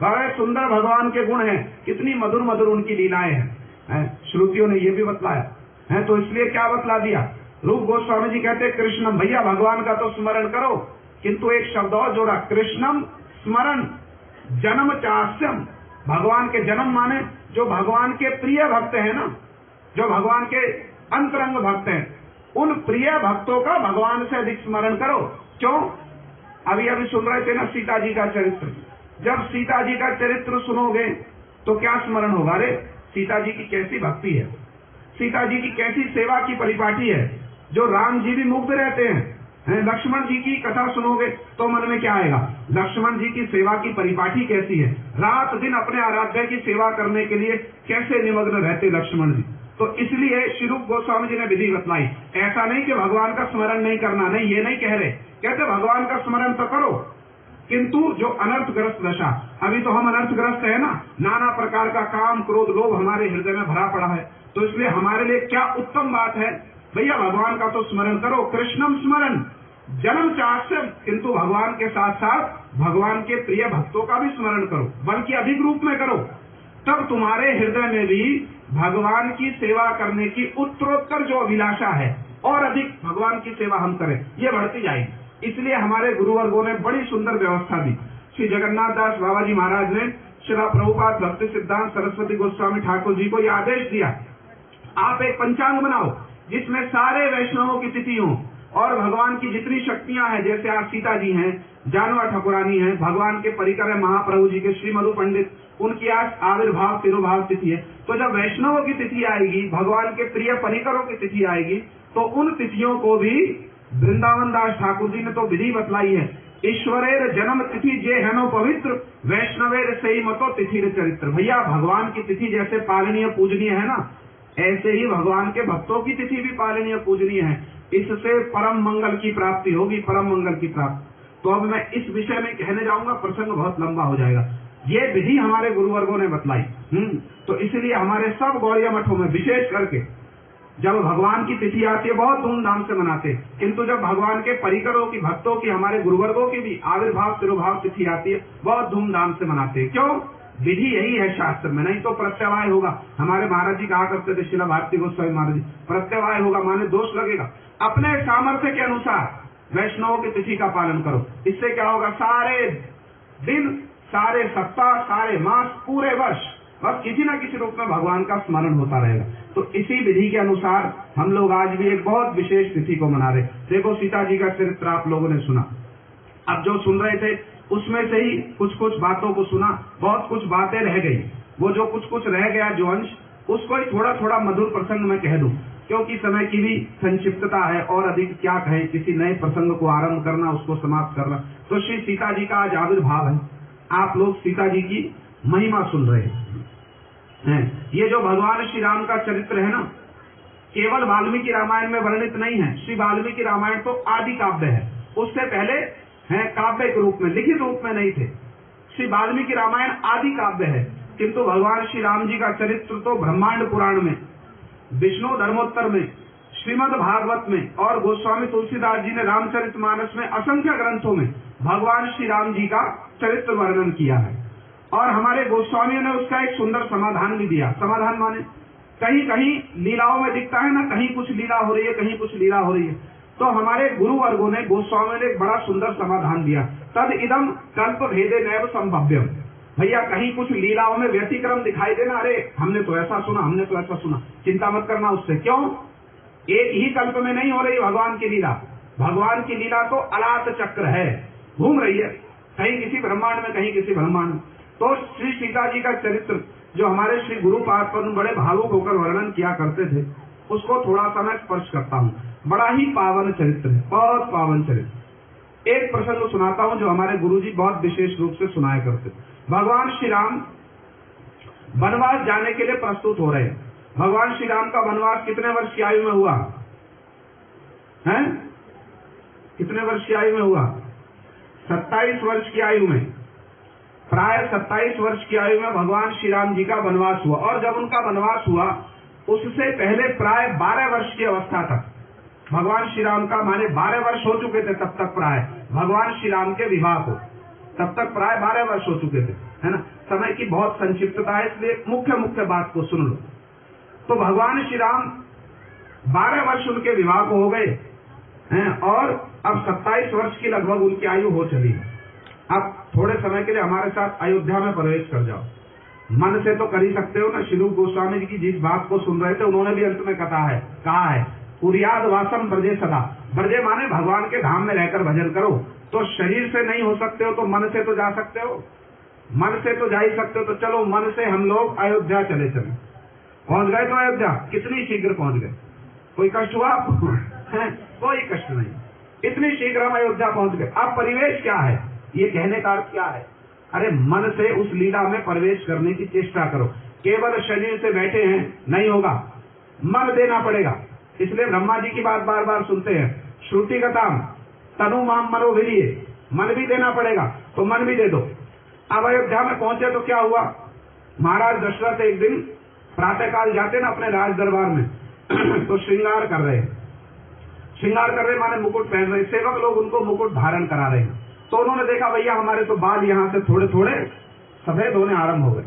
S2: बड़े सुंदर भगवान के गुण हैं, कितनी मधुर मधुर उनकी लीलाएं हैं, श्रुतियों ने ये भी बतलाया है। तो इसलिए क्या बतला दिया? रूप गोस्वामी जी कहते कृष्णम, भैया भगवान का तो स्मरण करो, किंतु एक शब्द और जोड़ा, कृष्णम स्मरण जन्म चास्यम। भगवान के जन्म माने जो भगवान के प्रिय भक्त हैं ना, जो भगवान के अंतरंग भक्त हैं, उन प्रिय भक्तों का भगवान से अधिक स्मरण करो। क्यों? अभी अभी सुन रहे थे ना सीता जी का चरित्र। जब सीता जी का चरित्र सुनोगे तो क्या स्मरण होगा? अरे सीता जी की कैसी भक्ति है, सीता जी की कैसी सेवा की परिपाटी है, जो राम जी भी मुग्ध रहते हैं। लक्ष्मण जी की कथा सुनोगे तो मन में क्या आएगा? लक्ष्मण जी की सेवा की परिपाटी कैसी है, रात दिन अपने आराध्य की सेवा करने के लिए कैसे निमग्न रहते लक्ष्मण जी। तो इसलिए श्री रूप गोस्वामी जी ने विधि बतलाई। ऐसा नहीं कि भगवान का स्मरण नहीं करना, नहीं, ये नहीं कह रहे। कहते भगवान का स्मरण तो करो, किंतु जो अनर्थग्रस्त दशा, अभी तो हम अनर्थग्रस्त है ना, नाना प्रकार का काम क्रोध लोभ हमारे हृदय में भरा पड़ा है, तो इसलिए हमारे लिए क्या उत्तम बात है, भैया भगवान का तो स्मरण करो। कृष्णम स्मरण जन्म चास्य, किंतु भगवान के साथ साथ भगवान के प्रिय भक्तों का भी स्मरण करो, बल्कि अधिक रूप में करो। तब तुम्हारे हृदय में भी भगवान की सेवा करने की उत्तरोत्तर जो अभिलाषा है, और अधिक भगवान की सेवा हम करें, ये बढ़ती जाएगी। इसलिए हमारे गुरुवर्गों ने बड़ी सुंदर व्यवस्था दी। श्री जगन्नाथ दास बाबा जी महाराज ने श्रील प्रभुपाद भक्ति सिद्धांत सरस्वती गोस्वामी ठाकुर जी को यह आदेश दिया, आप एक पंचांग बनाओ जिसमें सारे वैष्णवों की तिथि हो और भगवान की जितनी शक्तियां हैं, जैसे आज सीता जी हैं, जानवा ठाकुरानी है, भगवान के परिकर है महाप्रभु जी के श्री मधु पंडित, उनकी आज आविर्भाव तिरुभाव तिथि है। तो जब वैष्णवों की तिथि आएगी, भगवान के प्रिय परिकरों की तिथि आएगी, तो उन तिथियों को भी वृंदावन दास ठाकुर जी ने तो विधि बतलाई है। ईश्वरेर जन्म तिथि जे है नो पवित्र, वैष्णवेर सही मतो तिथिर चरित्र। भैया भगवान की तिथि जैसे पालनीय पूजनीय है ना, ऐसे ही भगवान के भक्तों की तिथि भी पालनीय पूजनीय है। इससे परम मंगल की प्राप्ति होगी, परम मंगल की प्राप्ति। तो अब मैं इस विषय में कहने जाऊंगा, प्रसंग बहुत लंबा हो जाएगा। ये विधि हमारे गुरुवर्गों ने बतलाई। तो इसलिए हमारे सब गौड़िया मठों में विशेष करके जब भगवान की तिथि आती है बहुत धूमधाम से मनाते, किंतु जब भगवान के परिकरों की भक्तों की हमारे गुरुवर्गों की भी आविर्भाव तिरुभाव तिथि आती है बहुत धूमधाम से मनाते। क्यों? विधि यही है शास्त्र में, नहीं तो प्रत्यवाय होगा। हमारे महाराज जी कहा करते थे, श्रील भारती गोस्वामी महाराज जी, प्रत्यवाय होगा माने दोष लगेगा। अपने सामर्थ्य के अनुसार वैष्णवों की तिथि का पालन करो। इससे क्या होगा? सारे दिन, सारे सप्ताह, सारे मास, पूरे वर्ष बस किसी न किसी रूप में भगवान का स्मरण होता रहेगा। तो इसी विधि के अनुसार हम लोग आज भी एक बहुत विशेष तिथि को मना रहे। देखो सीता जी का चरित्र आप लोगों ने सुना, अब जो सुन रहे थे उसमें से ही कुछ कुछ बातों को सुना, बहुत कुछ बातें रह गई। वो जो कुछ कुछ रह गया जो अंश, उसको ही थोड़ा थोड़ा मधुर प्रसंग में कह दूं, क्योंकि समय की भी संक्षिप्तता है और अधिक क्या कहें, किसी नए प्रसंग को आरंभ करना, उसको समाप्त करना। तो श्री सीता जी का आज आविर्भाव है, आप लोग सीता जी की महिमा सुन रहे हैं। ये जो भगवान श्री राम का चरित्र है ना, केवल वाल्मीकि रामायण में वर्णित नहीं है। श्री वाल्मीकि रामायण तो आदि काव्य है, उससे पहले है काव्य के रूप में, लिखित रूप में नहीं थे। श्री वाल्मीकि रामायण आदि काव्य है, किंतु भगवान श्री राम जी का चरित्र तो ब्रह्मांड पुराण में, विष्णु धर्मोत्तर में, श्रीमद् भागवत में और गोस्वामी तुलसीदास जी ने रामचरितमानस में असंख्य ग्रंथों में भगवान श्री राम जी का चरित्र वर्णन किया है। और हमारे गोस्वामियों ने उसका एक सुंदर समाधान भी दिया। समाधान माने कहीं कहीं लीलाओं में दिखता है ना, कहीं कुछ लीला हो रही है, कहीं कुछ लीला हो रही है। तो हमारे गुरु वर्गों ने, गोस्वामियों ने एक बड़ा सुंदर समाधान दिया। तद इदम कल्प भेदे नैव संभव्यम। भैया कहीं कुछ लीलाओं में व्यतिक्रम दिखाई देना, अरे हमने तो ऐसा सुना, हमने तो ऐसा सुना, चिंता मत करना उससे। क्यों? एक ही कल्प में नहीं हो रही भगवान की लीला। भगवान की लीला तो अलात चक्र है, घूम रही है, कहीं किसी ब्रह्मांड में, कहीं किसी ब्रह्मांड में। तो श्री सीता जी का चरित्र जो हमारे श्री गुरुपाद पर बड़े भावुक होकर वर्णन किया करते थे, उसको थोड़ा सा मैं स्पर्श करता हूँ। बड़ा ही पावन चरित्र है, बहुत पावन चरित्र। एक प्रसंग सुनाता हूँ जो हमारे गुरुजी बहुत विशेष रूप से सुनाया करते। भगवान श्री राम वनवास जाने के लिए प्रस्तुत हो रहे हैं। भगवान श्री राम का वनवास कितने वर्ष की आयु में हुआ है? कितने वर्ष की आयु में हुआ? 27 वर्ष की आयु में, प्राय 27 वर्ष की आयु में भगवान श्री राम जी का वनवास हुआ। और जब उनका वनवास हुआ उससे पहले प्राय 12 वर्ष की अवस्था तक भगवान श्री राम का, माने 12 वर्ष हो चुके थे तब तक प्राय भगवान श्री राम के विवाह को, तब तक प्राय 12 वर्ष हो चुके थे, है ना। समय की बहुत संक्षिप्तता है, इसलिए मुख्य मुख्य बात को सुन लो। तो भगवान श्री राम 12 वर्ष उनके विवाह को हो गए हैं और अब 27 वर्ष की लगभग उनकी आयु हो चली है। अब थोड़े समय के लिए हमारे साथ अयोध्या में प्रवेश कर जाओ। मन से तो कर ही सकते हो ना। श्री गोस्वामी जी की जिस बात को सुन रहे थे उन्होंने भी अंत में कहा है कुर्याद वासम ब्रजे सदा। ब्रजे माने भगवान के धाम में रहकर भजन करो। तो शरीर से नहीं हो सकते हो तो मन से तो जा सकते हो, मन से तो जा ही सकते हो। तो चलो मन से हम लोग अयोध्या चले। पहुंच गए तो अयोध्या कितनी शीघ्र पहुंच गए। कोई कष्ट हुआ आपको? कोई कष्ट नहीं, इतनी शीघ्र हम अयोध्या पहुंच गए। अब परिवेश क्या है, ये कहने का अर्थ क्या है? अरे मन से उस लीला में प्रवेश करने की चेष्टा करो। केवल शरीर से बैठे हैं नहीं होगा, मन देना पड़ेगा। इसलिए ब्रह्मा जी की बात बार बार सुनते हैं, श्रुतिगताम तनु माम मनोभिरिय, मन भी देना पड़ेगा। तो मन भी दे दो। अब अयोध्या में पहुंचे तो क्या हुआ, महाराज दशरथ एक दिन प्रातःकाल जाते ना अपने राज दरबार में तो श्रृंगार कर रहे माने मुकुट पहन रहे, सेवक लोग उनको मुकुट धारण करा रहे हैं। तो उन्होंने देखा भैया हमारे तो बाल यहाँ से थोड़े थोड़े सफेद होने आरंभ हो गए।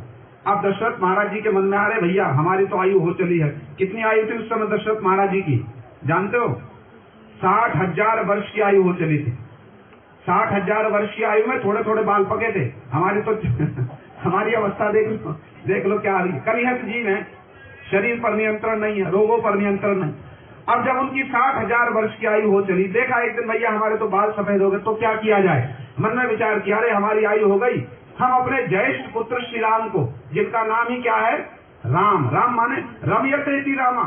S2: अब दशरथ महाराज जी के मन में आ रहे भैया हमारी तो आयु हो चली है। कितनी आयु थी उस समय दशरथ महाराज जी की, जानते हो? 60,000 वर्ष की आयु हो चली थी। 60,000 वर्ष की आयु में थोड़े थोड़े बाल पके थे। हमारी तो हमारी अवस्था देख लो क्या आ रही है। कलिहत जीव है, शरीर पर नियंत्रण नहीं है, रोगों पर नियंत्रण नहीं। अब जब उनकी 60,000 वर्ष की आयु हो चली, देखा एक दिन भैया हमारे तो बाल सफेद हो गए, तो क्या किया जाए। मन में विचार किया, अरे हमारी आयु हो गई, हम अपने ज्येष्ठ पुत्र श्री राम को, जिनका नाम ही क्या है राम, राम माने रमयते इति रामा,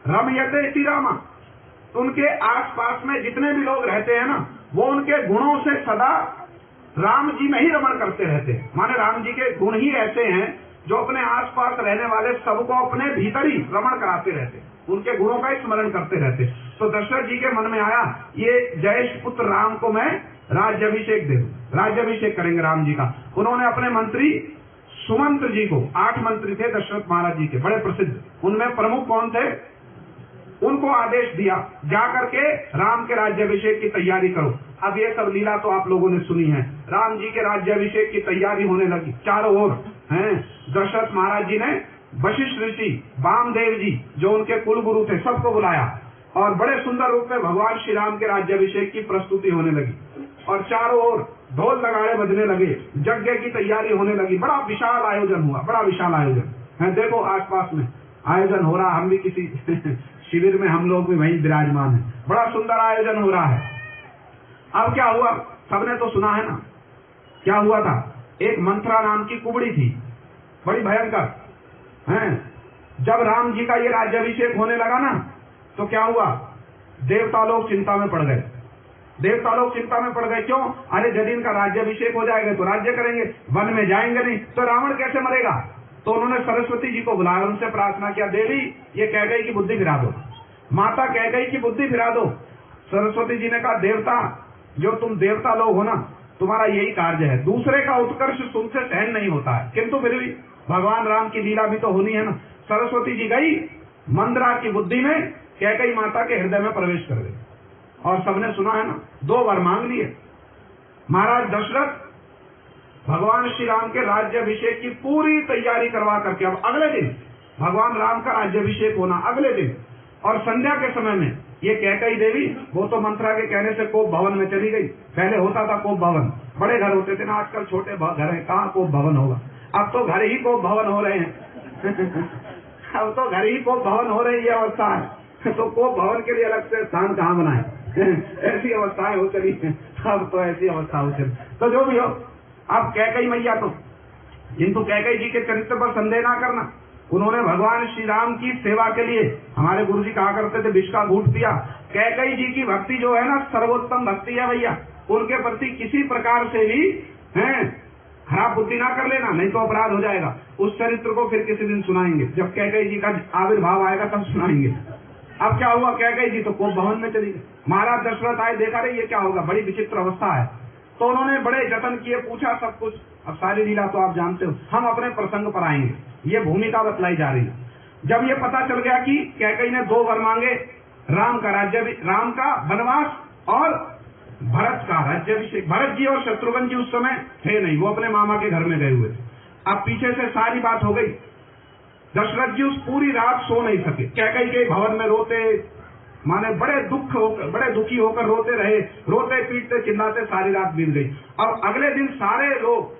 S2: रमयते इति रामा, उनके आसपास में जितने भी लोग रहते हैं ना वो उनके गुणों से सदा राम जी में ही रमण करते रहते हैं। माने राम जी के गुण ही ऐसे हैं जो अपने आसपास रहने वाले सबको अपने भीतर ही रमण कराते रहते, उनके गुणों का ही स्मरण करते रहते। तो दशरथ जी के मन में आया ये ज्येष्ठ पुत्र राम को मैं राज्याभिषेक दे दूं, राज्याभिषेक करेंगे राम जी का। उन्होंने अपने मंत्री सुमंत्र जी को, 8 मंत्री थे दशरथ महाराज जी के बड़े प्रसिद्ध, उनमें प्रमुख कौन थे, उनको आदेश दिया जाकर के राम के राज्याभिषेक की तैयारी करो। अब ये सब लीला तो आप लोगों ने सुनी है। राम जी के राज्याभिषेक की तैयारी होने लगी चारों ओर हैं। दशरथ महाराज जी ने वशिष्ठ ऋषि, वामदेव जी जो उनके कुल गुरु थे, सबको बुलाया और बड़े सुंदर रूप में भगवान श्री राम के राज्याभिषेक की प्रस्तुति होने लगी और चारों ओर ढोल नगाड़े बजने लगे, यज्ञ की तैयारी होने लगी। बड़ा विशाल आयोजन हुआ, बड़ा विशाल आयोजन है। देखो आसपास में आयोजन हो रहा, हम भी किसी शिविर में हम लोग भी वहीं विराजमान है, बड़ा सुंदर आयोजन हो रहा है। अब क्या हुआ, सबने तो सुना है ना क्या हुआ था। एक मंथरा नाम की कुबड़ी थी, बड़ी भयंकर हैं। जब राम जी का ये राज्याभिषेक होने लगा ना तो क्या हुआ, देवता लोग चिंता में पड़ गए। देवता लोग चिंता में पड़ गए, क्यों? अरे यदि इनका राज्याभिषेक हो जाएगा तो राज्य करेंगे, वन में जाएंगे नहीं तो रावण कैसे मरेगा। तो उन्होंने सरस्वती जी को बुलाया, उनसे प्रार्थना किया, देवी ये कैकेयी की बुद्धि फिरा दो, माता कैकेयी की बुद्धि फिरा दो। सरस्वती जी ने कहा, देवता जो तुम देवता लोग हो ना, तुम्हारा यही कार्य है, दूसरे का उत्कर्ष तुमसे सहन नहीं होता है, किंतु फिर भी भगवान राम की लीला भी तो होनी है ना। सरस्वती जी गई, मंदरा की बुद्धि में कैकेयी माता के हृदय में प्रवेश कर गई और सबने सुना है ना, 2 वर मांग लिए। महाराज दशरथ भगवान श्री राम के राज्याभिषेक की पूरी तैयारी करवा करके, अब अगले दिन भगवान राम का राज्याभिषेक होना, अगले दिन, और संध्या के समय में ये कैकेयी देवी, वो तो मंत्रा के कहने से कोप भवन में चली गई। पहले होता था कोप भवन, बड़े घर होते थे ना, आजकल छोटे घर है, कहाँ कोप भवन होगा। अब तो घर ही कोप भवन हो रहे हैं अब तो घर ही कोप भवन हो रही है अवस्था है। तो कोप भवन के लिए अलग से स्थान कहाँ बनाए ऐसी अवस्थाएं हो चली है। अब तो ऐसी अवस्था हो चली। तो जो भी हो, अब कैकेयी मैया तो, किंतु कैकेयी जी के चरित्र पर संदेह ना करना। उन्होंने भगवान श्री राम की सेवा के लिए, हमारे गुरु जी कहा करते थे, विष का घूंट पिया। कैकेयी जी की भक्ति जो है ना, सर्वोत्तम भक्ति है भैया। उनके प्रति किसी प्रकार से भी हैं खराब बुद्धि ना कर लेना, नहीं तो अपराध हो जाएगा। उस चरित्र को फिर किसी दिन सुनाएंगे, जब कैकेयी जी का आविर्भाव आएगा तब सुनाएंगे। अब क्या हुआ, कैकेयी जी तो कोप भवन में चली गई। महाराज दशरथ आए, देखा रहे ये क्या होगा, बड़ी विचित्र अवस्था है। तो उन्होंने बड़े जतन किए, पूछा सब कुछ। अब सारी लीला तो आप जानते हो, हम अपने प्रसंग पर आएंगे, ये भूमिका बतलाई जा रही है। जब ये पता चल गया कि कैकेयी ने 2 वर मांगे, राम का राज्य, राम का वनवास और भरत का राज्याभिषेक। भरत जी और शत्रुघ्न जी उस समय थे नहीं, वो अपने मामा के घर में गए हुए थे। अब पीछे से सारी बात हो गई। दशरथ जी उस पूरी रात सो नहीं सके, कैकेयी के भवन में रोते, माने बड़े दुखी होकर रोते रहे, रोते पीटते चिल्लाते सारी रात बीत गई। अब अगले दिन सारे लोग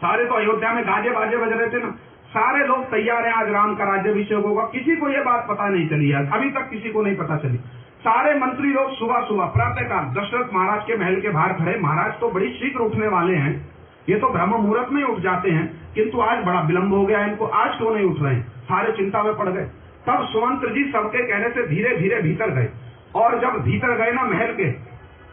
S2: सारे तो अयोध्या में गाजे बाजे बज रहे थे ना, सारे लोग तैयार हैं, आज राम का राज्याभिषेक होगा। किसी को ये बात पता नहीं चली है, अभी तक किसी को नहीं पता चली। सारे मंत्री लोग सुबह सुबह प्रातःकाल दशरथ महाराज के महल के बाहर खड़े। महाराज तो बड़ी शीघ्र उठने वाले हैं, ये तो ब्रह्म मुहूर्त में उठ जाते हैं, किंतु आज बड़ा विलंब हो गया इनको, आज क्यों नहीं उठ रहे हैं? सारे चिंता में पड़ गए। तब सुमंत्र जी सबके कहने से धीरे धीरे भीतर गए, और जब भीतर गए ना महल के,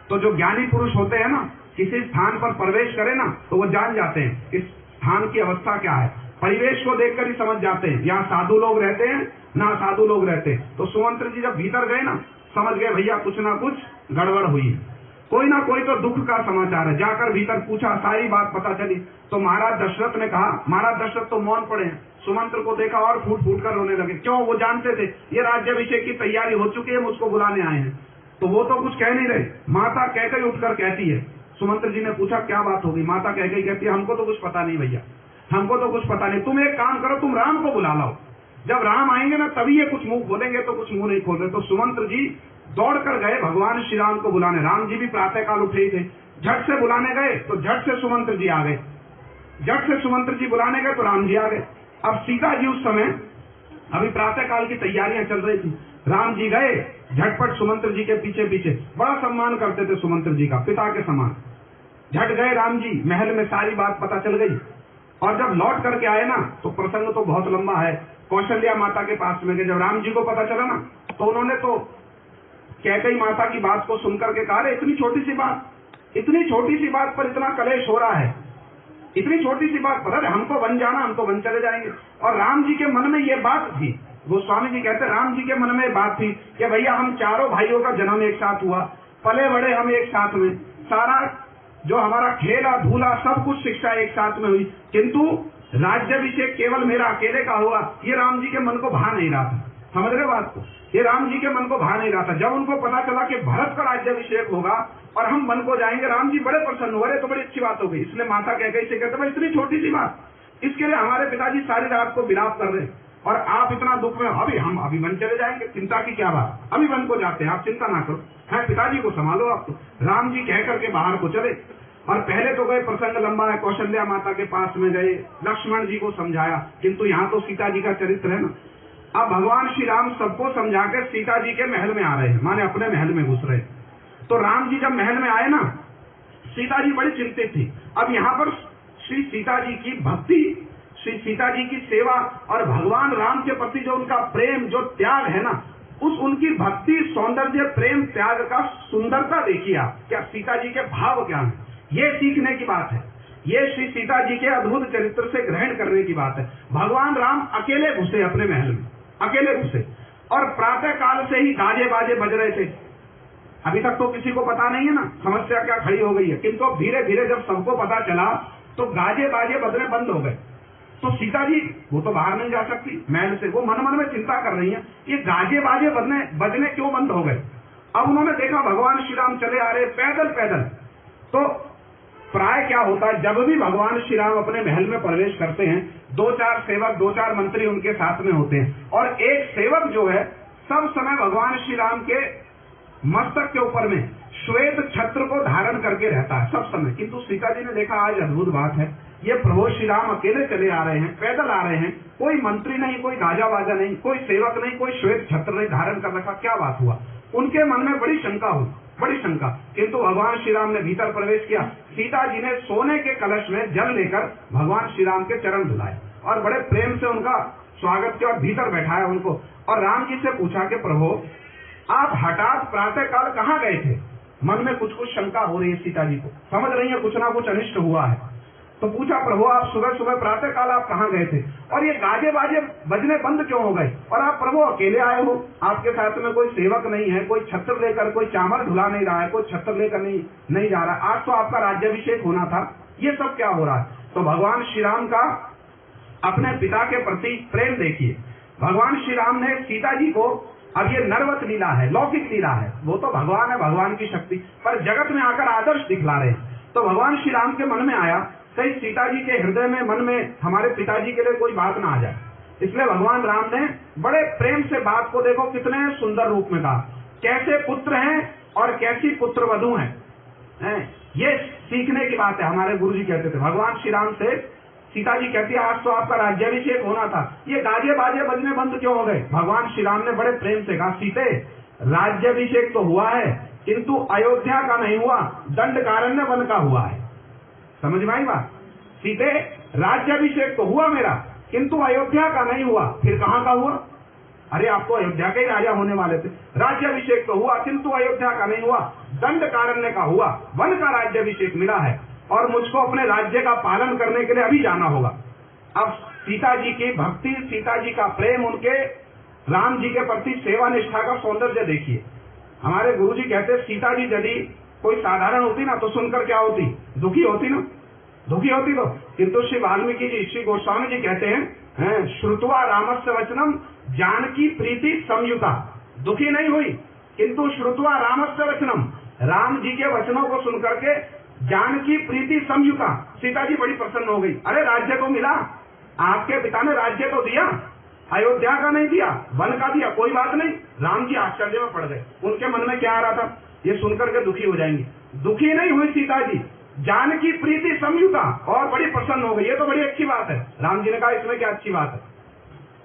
S2: तो जो ज्ञानी पुरुष होते हैं ना, किसी स्थान पर प्रवेश करे ना तो वो जान जाते हैं इस स्थान की अवस्था क्या है, परिवेश को देखकर ही समझ जाते हैं, यहाँ साधु लोग रहते हैं ना साधु लोग रहते हैं। तो सुमंत्र जी जब भीतर गए ना, समझ गए भैया कुछ ना कुछ गड़बड़ हुई, कोई ना कोई तो दुख का समाचार है। जाकर भीतर पूछा, सारी बात पता चली। तो महाराज दशरथ ने कहा, महाराज दशरथ तो मौन पड़े हैं, सुमंत्र को देखा और फूट फूट कर रोने लगे। क्यों? वो जानते थे ये राज्याभिषेक की तैयारी हो चुकी है, मुझको बुलाने आए हैं। तो वो तो कुछ कह नहीं रहे। माता कहकर उठकर कहती है, सुमंत्र जी ने पूछा क्या बात होगी? माता कहकर कहती है, हमको तो कुछ पता नहीं भैया, हमको तो कुछ पता नहीं। तुम एक काम करो, तुम राम को बुला लाओ, जब राम आएंगे ना तभी ये कुछ मुंह खोलेंगे, तो कुछ मुंह नहीं खोल रहे। तो सुमंत्र जी दौड़ कर गए भगवान श्री राम को बुलाने। राम जी भी प्रातःकाल उठे ही थे, झट से बुलाने गए तो झट से सुमंत्र जी आ गए, झट से सुमंत्र जी बुलाने गए तो राम जी आ गए। अब सीता जी उस समय अभी प्रातःकाल की तैयारियां चल रही थी, राम जी गए झटपट सुमंत्र जी के पीछे पीछे, बड़ा सम्मान करते थे सुमंत्र जी का, पिता के समान। झट गए राम जी महल में, सारी बात पता चल गई। और जब लौट करके आए ना तो प्रसंग तो बहुत लंबा है। कौशल्या माता के पास में गए, जब राम जी को पता चला ना तो उन्होंने तो कैकेयी माता की बात को सुनकर के कहा, इतनी छोटी सी बात, इतनी छोटी सी बात पर इतना कलेश हो रहा है, इतनी छोटी सी बात पर, अरे हमको बन जाना, हम तो बन चले जाएंगे। और राम जी के मन में ये बात थी, गोस्वामी जी कहते राम जी के मन में बात थी कि भैया हम चारों भाइयों का जन्म एक साथ हुआ, पले बड़े हम एक साथ में, सारा जो हमारा खेला धूला सब कुछ शिक्षा एक साथ में हुई, किंतु राज्याभिषेक केवल मेरा अकेले का हुआ, ये राम जी के मन को भा नहीं रहा था। समझ रहे बात को? ये राम जी के मन को भा नहीं रहा था। जब उनको पता चला कि भरत का राज्याभिषेक होगा और हम वन को जाएंगे, राम जी बड़े प्रसन्न हुए, तो बड़ी अच्छी बात हो गई। इसलिए माता कैकेयी से कहते भाई इतनी छोटी सी बात, इसके लिए हमारे पिताजी सारी रात को विलाप कर रहे और आप इतना दुख में, अभी हम अभी वन चले जाएंगे, चिंता की क्या बात, अभी वन को जाते हैं, आप चिंता ना करो, है पिताजी को संभालो आप। तो राम जी कह करके बाहर को चले, और पहले तो गए, प्रसंग लंबा है, कौशल्या माता के पास में गए, लक्ष्मण जी को समझाया, किंतु यहाँ तो सीता जी का चरित्र है ना। अब भगवान श्री राम सबको समझाकर सीता जी के महल में आ रहे हैं, माने अपने महल में घुस रहे। तो राम जी जब महल में आए ना, सीता जी बड़ी चिंतित थी। अब यहाँ पर श्री सीता जी की भक्ति, श्री सीता जी की सेवा और भगवान राम के प्रति जो उनका प्रेम, जो त्याग है ना, उस उनकी भक्ति, सौंदर्य, प्रेम, त्याग का सुंदरता देखिए आप, क्या सीता जी के भाव क्या है, ये सीखने की बात है। ये श्री सीता जी के अद्भुत चरित्र से ग्रहण करने की बात है। भगवान राम अकेले घुसे अपने महल में, अकेले घुसे, और प्रातः काल से ही गाजे बाजे बज रहे थे। अभी तक तो किसी को पता नहीं है ना समस्या क्या खड़ी हो गई है, किंतु अब धीरे धीरे जब सबको पता चला तो गाजे बाजे बजने बंद हो गए। तो सीता जी वो तो बाहर नहीं जा सकती महल से, वो मन मन में चिंता कर रही है ये गाजे बाजे बजने क्यों बंद हो गए। अब उन्होंने देखा भगवान श्री राम चले आ रहे पैदल पैदल। तो प्राय क्या होता है, जब भी भगवान श्री राम अपने महल में प्रवेश करते हैं, दो चार सेवक, दो चार मंत्री उनके साथ में होते हैं, और एक सेवक जो है सब समय भगवान श्री राम के मस्तक के ऊपर में श्वेत छत्र को धारण करके रहता है सब समय। किंतु सीता जी ने देखा आज अद्भुत बात है, ये प्रभु श्री राम अकेले चले आ रहे हैं, पैदल आ रहे हैं, कोई मंत्री नहीं, कोई गाजा बाजा नहीं, कोई सेवक नहीं, कोई श्वेत छत्र नहीं धारण कर रखा, क्या बात हुआ। उनके मन में बड़ी शंका हुई, बड़ी शंका। किंतु भगवान श्री राम ने भीतर प्रवेश किया, सीता जी ने सोने के कलश में जल लेकर भगवान श्री राम के चरण धुलाए और बड़े प्रेम से उनका स्वागत किया और भीतर बैठाया उनको। और राम जी से पूछा कि प्रभु आप हठात प्रातः काल कहाँ गए थे। मन में कुछ कुछ शंका हो रही है सीता जी को, समझ रही है कुछ ना कुछ अनिष्ट हुआ है। तो पूछा प्रभु आप सुबह सुबह प्रातः काल आप कहाँ गए थे, और ये गाजे बाजे बजने बंद क्यों हो गए, और आप प्रभु अकेले आए हो, आपके साथ में कोई सेवक नहीं है, कोई छत्र लेकर, कोई चावल ढुला नहीं रहा है, कोई छत्र लेकर नहीं जा रहा, आज तो आपका राज्याभिषेक होना था, ये सब क्या हो रहा है। तो भगवान श्री राम का अपने पिता के प्रति प्रेम देखिए। भगवान श्री राम ने सीता जी को, अब ये नरवत लीला है, लौकिक लीला है, वो तो भगवान है, भगवान की शक्ति, पर जगत में आकर आदर्श दिखला रहे हैं। तो भगवान श्री राम के मन में आया कहीं सीता जी के हृदय में, मन में हमारे पिताजी के लिए कोई बात ना आ जाए, इसलिए भगवान राम ने बड़े प्रेम से बात को, देखो कितने सुंदर रूप में कहा, कैसे पुत्र हैं और कैसी पुत्रवधू हैं, ये सीखने की बात है। हमारे गुरु जी कहते थे भगवान श्री राम से सीता जी कहती है आज तो आपका राज्याभिषेक होना था, ये गाजे बाजे बजने बंद क्यों हो गए? भगवान श्री राम ने बड़े प्रेम से कहा, सीते राज्याभिषेक तो हुआ है किंतु अयोध्या का नहीं हुआ, दंडकारण्य वन का हुआ है। समझ में आई बात? सीते राज्याभिषेक तो हुआ मेरा किंतु अयोध्या का नहीं हुआ। फिर कहाँ का हुआ? अरे आपको अयोध्या के ही राजा होने वाले थे। राज्याभिषेक तो हुआ किंतु अयोध्या का नहीं हुआ, दंडकारण्य का हुआ, वन का राज्याभिषेक मिला है और मुझको अपने राज्य का पालन करने के लिए अभी जाना होगा। अब सीता जी की भक्ति, सीता जी का प्रेम, उनके राम जी के प्रति सेवा निष्ठा का सौंदर्य देखिए। हमारे गुरु जी कहते सीता जी यदि कोई साधारण होती ना तो सुनकर क्या होती? दुखी होती ना, दुखी होती तो। किंतु श्री वाल्मीकि जी, श्री गोस्वामी जी कहते हैं श्रुत्वा रामस्य वचनम जानकी प्रीति संयुता, दुखी नहीं हुई किंतु श्रुत्वा रामस्य वचनम, राम जी के वचनों को सुनकर के जानकी प्रीति संयुता, सीता जी बड़ी प्रसन्न हो गई। अरे राज्य तो मिला, आपके पिता ने राज्य तो दिया, अयोध्या का नहीं दिया, वन का दिया, कोई बात नहीं। राम जी आश्चर्य में पड़ गए। उनके मन में क्या आ रहा था? ये सुनकर के दुखी हो जाएंगे। दुखी नहीं हुई सीता जी, जानकी प्रीति संयुता, और बड़ी प्रसन्न हो गई। ये तो बड़ी अच्छी बात है। राम जी ने कहा इसमें क्या अच्छी बात है?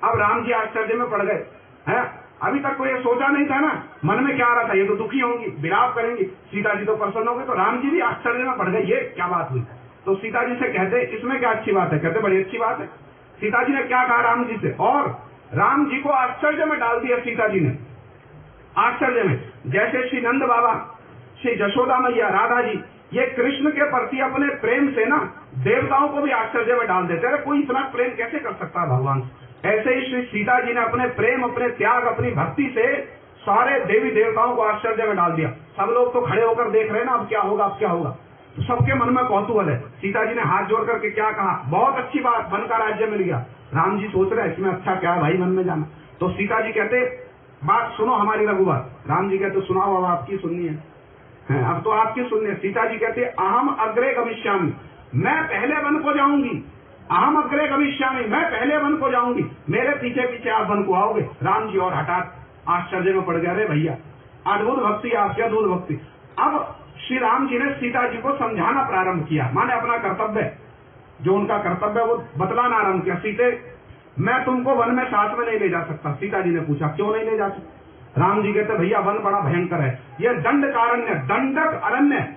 S2: अब राम जी आश्चर्य में पड़ गए हैं। अभी तक कोई सोचा नहीं था ना, मन में क्या आ रहा था? ये तो दुखी होंगी, विलाप करेंगी। सीता जी तो प्रसन्न हो गए, तो राम जी भी आश्चर्य में पड़ गए, ये क्या बात हुई? तो सीता जी से कहते इसमें क्या अच्छी बात है? कहते बड़ी अच्छी बात है। सीता जी ने क्या कहा राम जी से, और राम जी को आश्चर्य में डाल दिया सीता जी ने, आश्चर्य में। जैसे श्री नंद बाबा, श्री जशोदा मैया, राधा जी, ये कृष्ण के प्रति अपने प्रेम से ना देवताओं को भी आश्चर्य में डाल देते। अरे कोई इतना प्रेम कैसे कर सकता है भगवान से? ऐसे ही श्री सीता जी ने अपने प्रेम, अपने त्याग, अपनी भक्ति से सारे देवी देवताओं को आश्चर्य में डाल दिया। सब लोग तो खड़े होकर देख रहे हैं ना, अब क्या होगा, अब क्या होगा। तो सबके मन में कौतूहल है। सीता जी ने हाथ जोड़ करके क्या कहा? बहुत अच्छी बात, वन का राज्य मिल गया। राम जी सोच रहे इसमें अच्छा क्या है भाई, वन में जाना। तो सीता जी कहते बात सुनो हमारी रघुवर। राम जी कहते सुनाओ, अब आपकी सुननी है, अब तो आपकी सुननी है। सीता जी कहते अहम अग्रे गमिष्यामि, मैं पहले वन को जाऊंगी। अहम अग्रे गमिष्यामि, मैं पहले वन को जाऊंगी, मेरे पीछे पीछे आप वन को आओगे। राम जी और हठात आश्चर्य में पड़ गए, अरे भैया अद्भुत भक्ति, आपकी अद्भुत भक्ति। अब श्री राम जी ने सीता जी को समझाना प्रारंभ किया, माने अपना कर्तव्य, जो उनका कर्तव्य है वो बतलाना आरंभ किया। सीते मैं तुमको वन में साथ में नहीं ले जा सकता। सीता जी ने पूछा क्यों नहीं ले जा सकते? राम जी कहते भैया वन बड़ा भयंकर है, ये दंडकारण्य, दंडक अरण्य,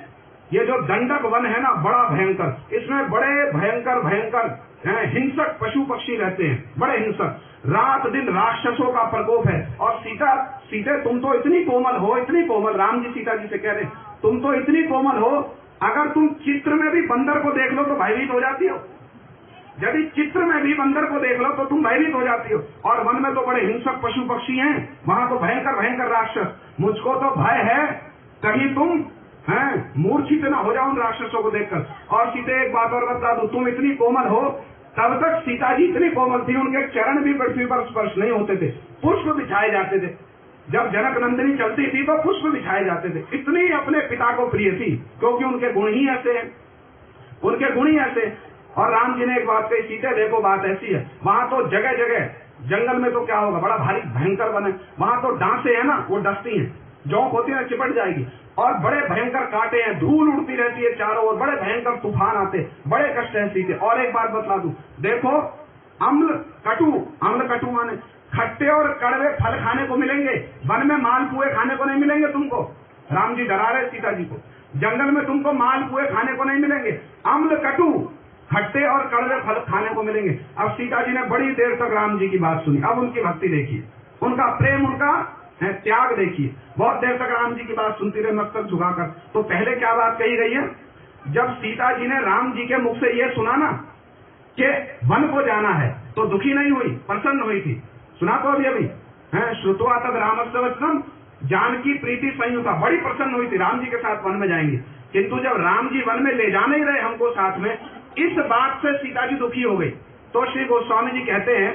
S2: ये जो दंडक वन है ना बड़ा भयंकर, इसमें बड़े भयंकर भयंकर हिंसक पशु पक्षी रहते हैं, बड़े हिंसक, रात दिन राक्षसों का प्रकोप है। और सीते तुम तो इतनी कोमल हो, इतनी कोमल। राम जी सीता जी से कह रहे तुम तो इतनी कोमल हो, अगर तुम चित्र में भी बंदर को देख लो तो भयभीत हो जाती हो। यदि चित्र में भी बंदर को देख लो तो तुम भयभीत हो जाती हो। और वन में तो बड़े हिंसक पशु पक्षी हैं, वहां तो भयंकर भयंकर राक्षस। मुझको तो भय है कहीं तुम मूर्छित न हो जाओ उन राक्षसों को देखकर। और सीते एक बात और बता दूं, तुम इतनी कोमल हो, तब तक सीता जी इतनी कोमल थी, उनके चरण भी पृथ्वी पर स्पर्श नहीं होते थे, पुष्प बिछाए जाते थे। जब जनक नंदिनी चलती थी तो पुष्प बिछाए जाते थे। इतनी अपने पिता को प्रिय थी, क्योंकि उनके गुण ही ऐसे हैं, उनके गुण ही ऐसे। और राम जी ने एक बात कही, सीते देखो बात ऐसी है, वहां तो जगह जगह, जंगल में तो क्या होगा, बड़ा भारी भयंकर वन है, वहां तो डांसे है ना वो डसती हैं, जौंक होती है ना चिपट जाएगी। और बड़े भयंकर कांटे हैं, धूल उड़ती रहती है चारों ओर, बड़े भयंकर तूफान आते, बड़े कष्ट है सीते। और एक बात बतला दूं, देखो अम्ल कटु माने खट्टे और कड़वे फल खाने को मिलेंगे, वन में मालपुए खाने को नहीं मिलेंगे तुमको। राम जी डरा रहे सीता जी को, जंगल में तुमको मालपुए खाने को नहीं मिलेंगे, अम्ल कटु खट्टे और कड़वे फल खाने को मिलेंगे। अब सीता जी ने बड़ी देर तक राम जी की बात सुनी। अब उनकी भक्ति देखिए, उनका प्रेम, उनका त्याग देखिए। बहुत देर तक राम जी की बात सुनती रहे मस्तक झुकाकर। तो पहले क्या बात कही गई है, जब सीता जी ने राम जी के मुख से ये सुना ना कि वन को जाना है, तो दुखी नहीं हुई, प्रसन्न हुई थी। सुना तो अभी श्रुत्वा तद रामस्य वचनम जानकी प्रीति संयुता, बड़ी प्रसन्न हुई थी, राम जी के साथ वन में जाएंगे। किंतु जब राम जी वन में ले जा नहीं रहे हमको साथ में, इस बात से सीता जी दुखी हो गई। तो श्री गोस्वामी जी कहते हैं,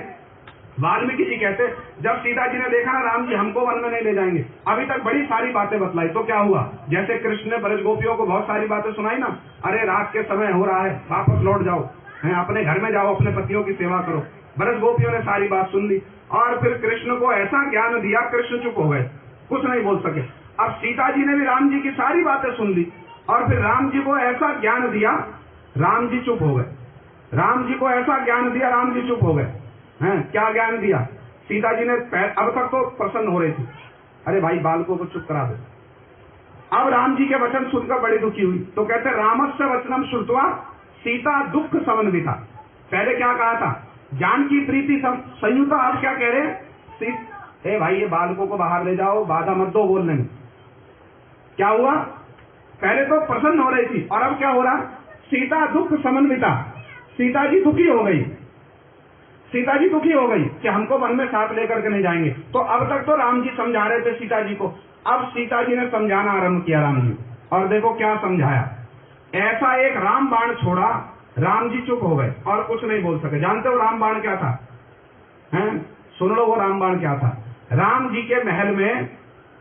S2: वाल्मीकि जी कहते हैं, जब सीता जी ने देखा ना राम जी हमको वन में नहीं ले जाएंगे, अभी तक बड़ी सारी बातें बतलाई, तो क्या हुआ, जैसे कृष्ण ने ब्रज गोपियों को बहुत सारी बातें सुनाई ना, अरे रात के समय हो रहा है, वापस लौट जाओ, अपने घर में जाओ, अपने पतियों की सेवा करो। ब्रज गोपियों ने सारी बात सुन ली और फिर कृष्ण को ऐसा ज्ञान दिया, कृष्ण चुप हो गए, कुछ नहीं बोल सके। अब सीता जी ने भी राम जी की सारी बातें सुन ली और फिर राम जी को ऐसा ज्ञान दिया, राम जी चुप हो गए। राम जी को ऐसा ज्ञान दिया, राम जी चुप हो गए। हैं, क्या ज्ञान दिया? सीता जी ने अब तक तो प्रसन्न हो रही थी, अरे भाई बालकों को चुप करा दो। अब राम जी के वचन सुनकर बड़ी दुखी हुई, तो कहते रामस्य वचनम श्रुत्वा सीता दुख समन्विता। पहले क्या कहा था? जानकी प्रीति संयुता। अब क्या कह रहे? ए भाई ये बालकों को बाहर ले जाओ, बाधा मत दो बोलने में। क्या हुआ? पहले तो प्रसन्न हो रही थी और अब क्या हो रहा? सीता दुख समन्विता। सीता जी दुखी हो गई, सीता जी दुखी हो गई कि हमको वन में साथ लेकर के नहीं जाएंगे। तो अब तक तो राम जी समझा रहे थे सीता जी को, अब सीता जी ने समझाना आरंभ किया राम जी। और देखो क्या समझाया, ऐसा एक राम बाण छोड़ा, राम जी चुप हो गए और कुछ नहीं बोल सके। जानते हो राम बाण क्या था? हैं, सुन लो वो राम बाण क्या था। राम जी के महल में,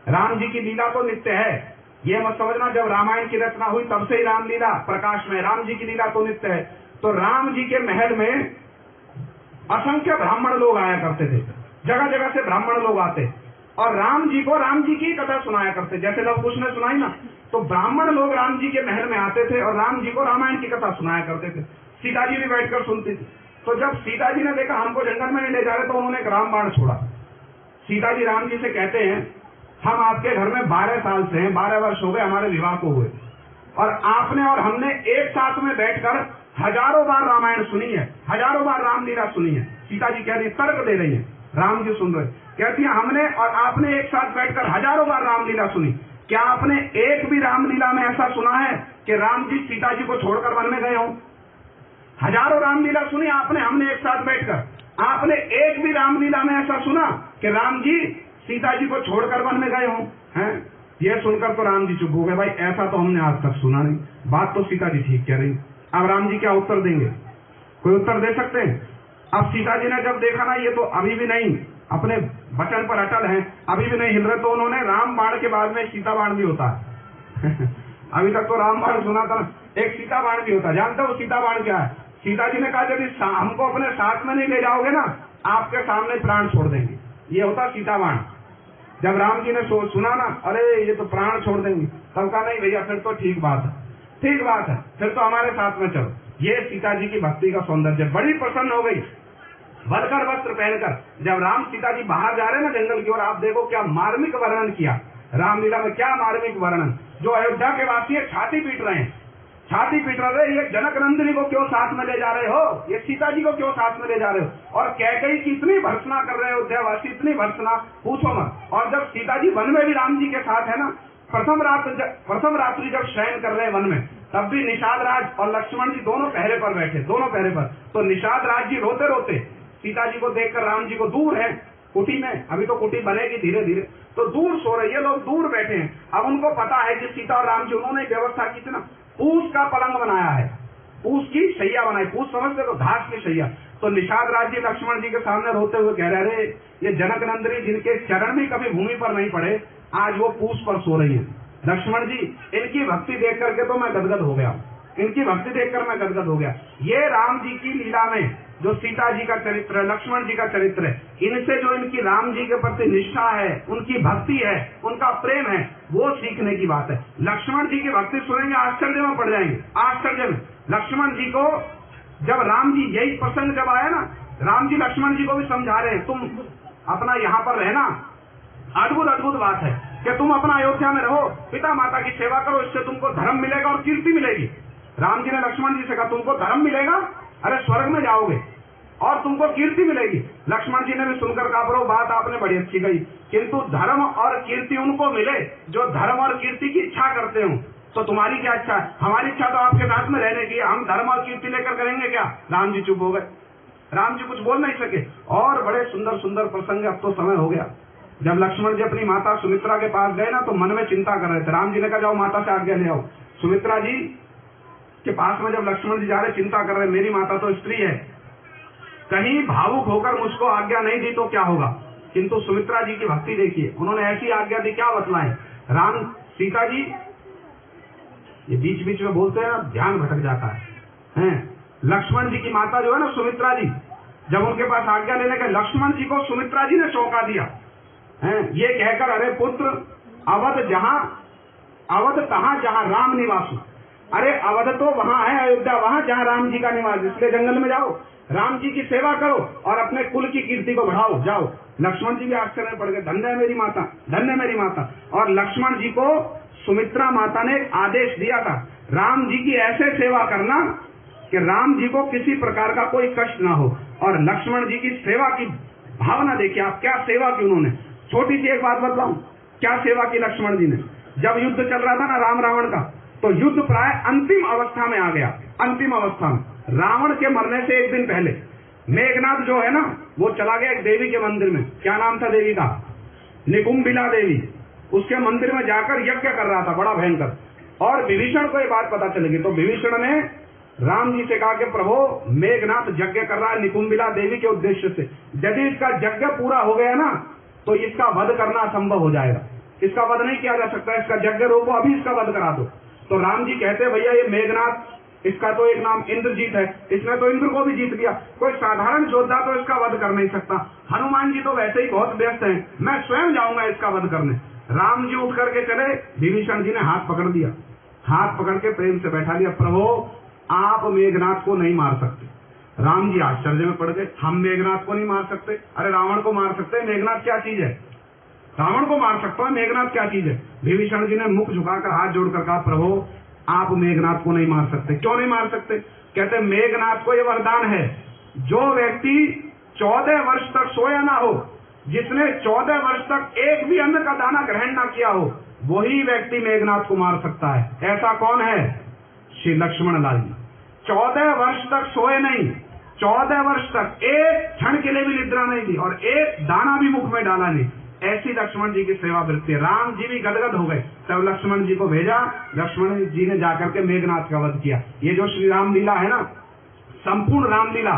S2: राम जी की लीला तो नित्य है, ये मत समझना जब रामायण की रचना हुई तब से ही रामलीला प्रकाश में, राम जी की लीला तो नित्य है। तो राम जी के महल में असंख्य ब्राह्मण लोग आया करते थे, जगह जगह से ब्राह्मण लोग आते और राम जी को राम जी की कथा सुनाया करते। जैसे लव कुश ने सुनाई ना, तो ब्राह्मण लोग राम जी के महल में आते थे और राम जी को रामायण की कथा सुनाया करते थे। सीता जी भी बैठकर सुनती थी। तो जब सीता जी ने देखा हमको जंगल में नहीं ले जा रहे, तो उन्होंने एक राम बाण छोड़ा। सीता जी राम जी से कहते हैं, हम आपके घर में 12 साल से हैं, 12 वर्ष हो गए हमारे विवाह को हुए, और आपने और हमने एक साथ में बैठकर हजारों बार रामायण सुनी है, हजारों बार रामलीला सुनी है। सीता जी कह रही, तर्क दे रही है, राम जी सुन रहे, कहती है हमने और आपने एक साथ बैठकर हजारों बार रामलीला सुनी। क्या आपने एक भी रामलीला में ऐसा सुना है कि राम जी सीता जी को छोड़कर वन में गए हों? हजारों रामलीला सुनी आपने, हमने एक साथ बैठकर। आपने एक भी रामलीला में ऐसा सुना कि राम जी सीता जी को छोड़कर वन में गए हों? हैं, ये सुनकर तो राम जी चुप हो गए, भाई ऐसा तो हमने आज तक सुना नहीं। बात तो सीता जी ठीक कह रही। अब राम जी क्या उत्तर देंगे? कोई उत्तर दे सकते हैं? अब सीता जी ने जब देखा ना ये तो अभी भी नहीं अपने वचन पर अटल हैं, अभी भी नहीं हिल रहे, तो उन्होंने राम बाण के बाद में सीता बाण भी होता है अभी तक तो राम बाण सुना था, एक सीता बाण भी होता है। जानते हो सीता बाण क्या है? सीता जी ने कहा यदि हमको अपने साथ में नहीं ले जाओगे ना, आपके सामने प्राण छोड़ देंगे। ये होता सीता बाण। जब राम जी ने सुना ना, अरे ये तो प्राण छोड़ देंगे, तब कहा नहीं भैया फिर तो ठीक बात है, ठीक बात है, फिर तो हमारे साथ में चलो। ये सीता जी की भक्ति का सौंदर्य। बड़ी प्रसन्न हो गई, बलकर वस्त्र पहनकर जब राम सीता जी बाहर जा रहे हैं ना जंगल की ओर, आप देखो क्या मार्मिक वर्णन किया रामलीला में, क्या मार्मिक वर्णन। जो अयोध्या के वासी है छाती पीट रहे हैं, छाती पीट रहे, ये जनक नंदिनी को क्यों साथ में ले जा रहे हो, ये सीता जी को क्यों साथ में ले जा रहे हो। और कैकेयी की इतनी भर्त्सना कर रहे हो अयोध्यावासी, इतनी भर्त्सना पूछो मत। और जब सीता जी वन में भी राम जी के साथ है ना, प्रथम रात्रि जब शयन कर रहे हैं वन में, तब भी निषाद राज और लक्ष्मण जी दोनों पहरे पर बैठे, दोनों पहरे पर। तो निषाद राज जी रोते रोते सीता जी को देखकर, राम जी को दूर है कुटी में, अभी तो कुटी बनेगी धीरे धीरे, तो दूर सो रहे, ये लोग दूर बैठे हैं। अब उनको पता है कि सीता और राम जी, उन्होंने व्यवस्था की थी ना, पूस का पलंग बनाया है, पूस की शैया बनाई, पूस समझते तो घास की शैया। तो निषाद राज जी लक्ष्मण जी के सामने रोते हुए कह रहे, अरे ये जनक नंदिनी जिनके चरण भी कभी भूमि पर नहीं पड़े, आज वो पूस पर सो रही है। लक्ष्मण जी इनकी भक्ति देख करके तो मैं गदगद हो गया, इनकी भक्ति देखकर मैं गदगद हो गया। ये राम जी की लीला में जो सीता जी का चरित्र है, लक्ष्मण जी का चरित्र है, इनसे जो इनकी राम जी के प्रति निष्ठा है, उनकी भक्ति है, उनका प्रेम है, वो सीखने की बात है। लक्ष्मण जी की भक्ति सुनेंगे आश्चर्य में पड़ जाएंगे, आश्चर्य में। लक्ष्मण जी को जब राम जी, यही प्रसंग जब आया ना, राम जी लक्ष्मण जी को भी समझा रहे हैं, तुम अपना यहाँ पर रहना, अद्भुत अद्भुत बात है कि तुम अपना अयोध्या में रहो, पिता माता की सेवा करो, इससे तुमको धर्म मिलेगा और कीर्ति मिलेगी। राम जी ने लक्ष्मण जी से कहा तुमको धर्म मिलेगा, अरे स्वर्ग में जाओगे और तुमको कीर्ति मिलेगी। लक्ष्मण जी ने भी सुनकर कहा बरो बात आपने बड़ी अच्छी कही, किंतु धर्म और कीर्ति उनको मिले जो धर्म और कीर्ति की इच्छा करते हो। तो तुम्हारी क्या इच्छा है? हमारी इच्छा तो आपके साथ में रहने की, हम धर्म और कीर्ति लेकर करेंगे क्या? राम जी चुप हो गए, राम जी कुछ बोल नहीं सके। और बड़े सुंदर सुंदर प्रसंग, अब तो समय हो गया। जब लक्ष्मण जी अपनी माता सुमित्रा के पास गए ना, तो मन में चिंता कर रहे थे। राम जी ने कहा जाओ माता से आज्ञा ले आओ। सुमित्रा जी के पास में जब लक्ष्मण जी जा रहे, चिंता कर रहे, मेरी माता तो स्त्री है, कहीं भावुक होकर मुझको आज्ञा नहीं दी तो क्या होगा। किंतु सुमित्रा जी की भक्ति देखिए, उन्होंने ऐसी आज्ञा दी, क्या बतलाएं। राम सीता जी ये बीच बीच में बोलते हैं, ध्यान भटक जाता है। लक्ष्मण जी की माता जो है ना सुमित्रा जी, जब उनके पास आज्ञा लेने के, लक्ष्मण जी को सुमित्रा जी ने सौंपा दिया ये कहकर, अरे पुत्र अवध तहाँ जहाँ राम निवासु, अरे अवध तो वहां है, अयोध्या वहां जहां राम जी का निवास, इसलिए जंगल में जाओ, राम जी की सेवा करो और अपने कुल की कीर्ति को बढ़ाओ, जाओ। लक्ष्मण जी भी आश्चर्य में पड़ गए, धन्य है मेरी माता, धन्य मेरी माता। और लक्ष्मण जी को सुमित्रा माता ने एक आदेश दिया था, राम जी की ऐसे सेवा करना कि राम जी को किसी प्रकार का कोई कष्ट ना हो। और लक्ष्मण जी की सेवा की भावना देखिए आप, क्या सेवा की उन्होंने। छोटी सी एक बात बतलाऊं, क्या सेवा की लक्ष्मण जी ने। जब युद्ध चल रहा था ना राम रावण का, तो युद्ध प्राय अंतिम अवस्था में आ गया। अंतिम अवस्था में रावण के मरने से एक दिन पहले मेघनाथ जो है ना, वो चला गया एक देवी के मंदिर में। क्या नाम था देवी का? निकुंबिला देवी। उसके मंदिर में जाकर यज्ञ कर रहा था, बड़ा भयंकर। और विभीषण को ये बात पता चलेगी, तो विभीषण ने राम जी से कहा कि प्रभु, मेघनाथ यज्ञ कर रहा है निकुंबिला देवी के उद्देश्य से, यदि इसका यज्ञ पूरा हो गया ना तो इसका वध करना असंभव हो जाएगा, इसका वध नहीं किया जा सकता, इसका यज्ञ रोको, अभी इसका वध करा दो। तो राम जी कहते भैया ये मेघनाथ, इसका तो एक नाम इंद्रजीत है, इसने तो इंद्र को भी जीत लिया, कोई साधारण योद्धा तो इसका वध कर नहीं सकता। हनुमान जी तो वैसे ही बहुत व्यस्त हैं, मैं स्वयं जाऊंगा इसका वध करने। राम जी उठ करके चले, विभीषण जी ने हाथ पकड़ दिया, हाथ पकड़ के प्रेम से बैठा लिया, प्रभु आप मेघनाथ को नहीं मार सकते। राम जी आश्चर्य में पड़ गए, हम मेघनाथ को नहीं मार सकते? अरे रावण को मार सकते हैं, मेघनाथ क्या चीज है? रावण को मार सकता है, मेघनाथ क्या चीज है? विभीषण जी ने मुख झुकाकर हाथ जोड़कर कहा, प्रभु आप मेघनाथ को नहीं मार सकते। क्यों नहीं मार सकते? कहते मेघनाथ को यह वरदान है, जो व्यक्ति 14 वर्ष तक सोया ना हो, जिसने 14 वर्ष तक एक भी अन्न का दाना ग्रहण ना किया हो, वही व्यक्ति मेघनाथ को मार सकता है। ऐसा कौन है? श्री लक्ष्मण लाल जी। 14 वर्ष तक सोए नहीं, 14 वर्ष तक एक क्षण के लिए भी निद्रा नहीं दी और एक दाना भी मुख में डाला नहीं। ऐसी लक्ष्मण जी की सेवा वृत्ति। राम जी भी गदगद हो गए, तब लक्ष्मण जी को भेजा, लक्ष्मण जी ने जाकर के मेघनाथ का वध किया। ये जो श्री राम लीला है ना, संपूर्ण रामलीला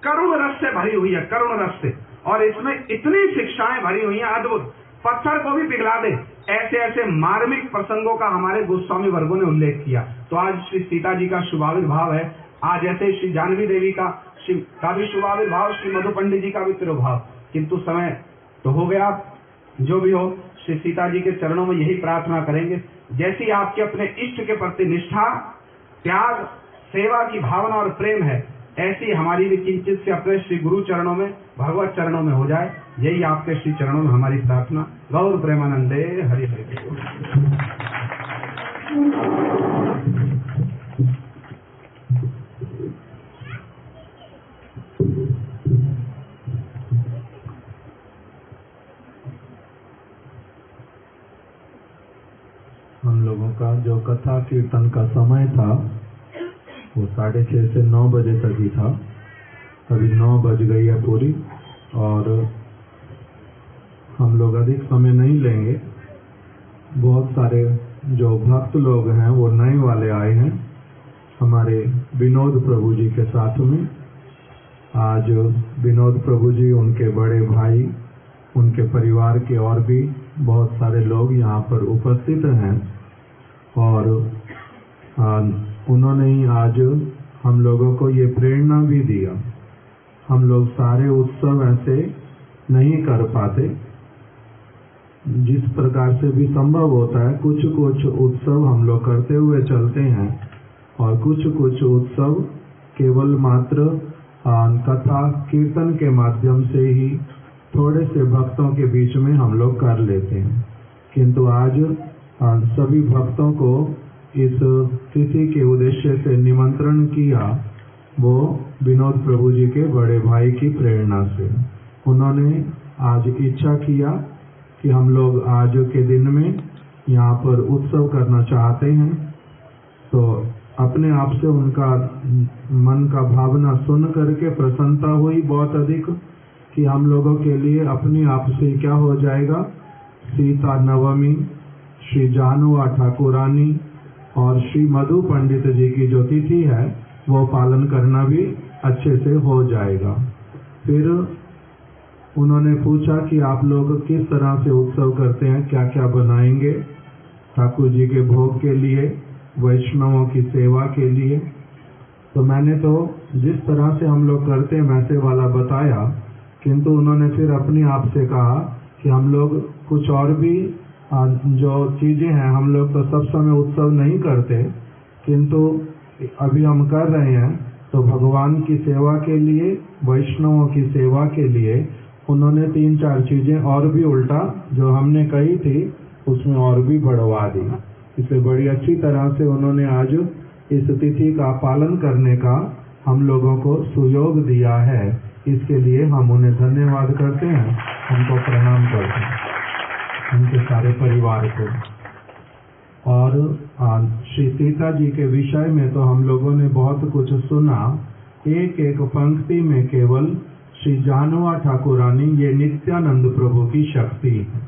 S2: करुण रस से भरी हुई है, करुण रस से, और इसमें इतनी शिक्षाएं भरी हुई हैं अद्भुत, पत्थर को भी पिघला दे, ऐसे ऐसे मार्मिक प्रसंगों का हमारे गोस्वामी वर्गों ने उल्लेख किया। तो आज श्री सीता जी का शुभाविर्भाव है, आज ऐसे श्री जानवी देवी का भी शुभाविर्भाव, श्री मधु पंडित जी का भी तिरुभाव। किंतु समय तो हो गया, जो भी हो श्री सीता जी के चरणों में यही प्रार्थना करेंगे, जैसी आपके अपने इष्ट के प्रति निष्ठा, त्याग, सेवा की भावना और प्रेम है, ऐसी हमारी भी किंचित से अपने श्री गुरु चरणों में, भगवत चरणों में हो जाए। यही आपके श्री चरणों में हमारी प्रार्थना। गौर प्रेमानंदे हरि हरि।
S3: हम लोगों का जो कथा कीर्तन का समय था वो 6:30 से 9 बजे तक ही था। अभी 9 बज गई है पूरी, और हम लोग अधिक समय नहीं लेंगे। बहुत सारे जो भक्त लोग हैं वो नए वाले आए हैं हमारे विनोद प्रभु जी के साथ में। आज विनोद प्रभु जी, उनके बड़े भाई, उनके परिवार के और भी बहुत सारे लोग यहाँ पर उपस्थित हैं, और उन्होंने ही आज हम लोगों को ये प्रेरणा भी दिया। हम लोग सारे उत्सव ऐसे नहीं कर पाते, जिस प्रकार से भी संभव होता है कुछ कुछ उत्सव हम लोग करते हुए चलते हैं, और कुछ कुछ उत्सव केवल मात्र कथा कीर्तन के माध्यम से ही थोड़े से भक्तों के बीच में हम लोग कर लेते हैं। किंतु आज सभी भक्तों को इस तिथि के उद्देश्य से निमंत्रण किया, वो विनोद प्रभु जी के बड़े भाई की प्रेरणा से। उन्होंने आज इच्छा किया कि हम लोग आज के दिन में यहाँ पर उत्सव करना चाहते हैं, तो अपने आप से उनका मन का भावना सुन करके प्रसन्नता हुई बहुत अधिक कि हम लोगों के लिए अपने आप से क्या हो जाएगा, सीता नवमी, श्री जानुआ ठाकुरानी और श्री मधु पंडित जी की जो तिथि है वो पालन करना भी अच्छे से हो जाएगा। फिर उन्होंने पूछा कि आप लोग किस तरह से उत्सव करते हैं, क्या क्या बनाएंगे ठाकुर जी के भोग के लिए, वैष्णवों की सेवा के लिए। तो मैंने तो जिस तरह से हम लोग करते हैं वैसे वाला बताया, किंतु उन्होंने फिर अपने आप से कहा कि हम लोग कुछ और भी जो चीजें हैं, हम लोग तो सब समय उत्सव नहीं करते, किंतु अभी हम कर रहे हैं तो भगवान की सेवा के लिए, वैष्णवों की सेवा के लिए उन्होंने 3-4 चीजें और भी उल्टा जो हमने कही थी उसमें और भी बढ़वा दी। इसे बड़ी अच्छी तरह से उन्होंने आज इस तिथि का पालन करने का हम लोगों को सुयोग दिया है। इसके लिए हम उन्हें धन्यवाद करते हैं, उनको प्रणाम करते हैं, उनके सारे परिवार को। और श्री सीता जी के विषय में तो हम लोगों ने बहुत कुछ सुना। एक एक पंक्ति में केवल श्री जानवा ठाकुरानी ये नित्यानंद प्रभु की शक्ति है।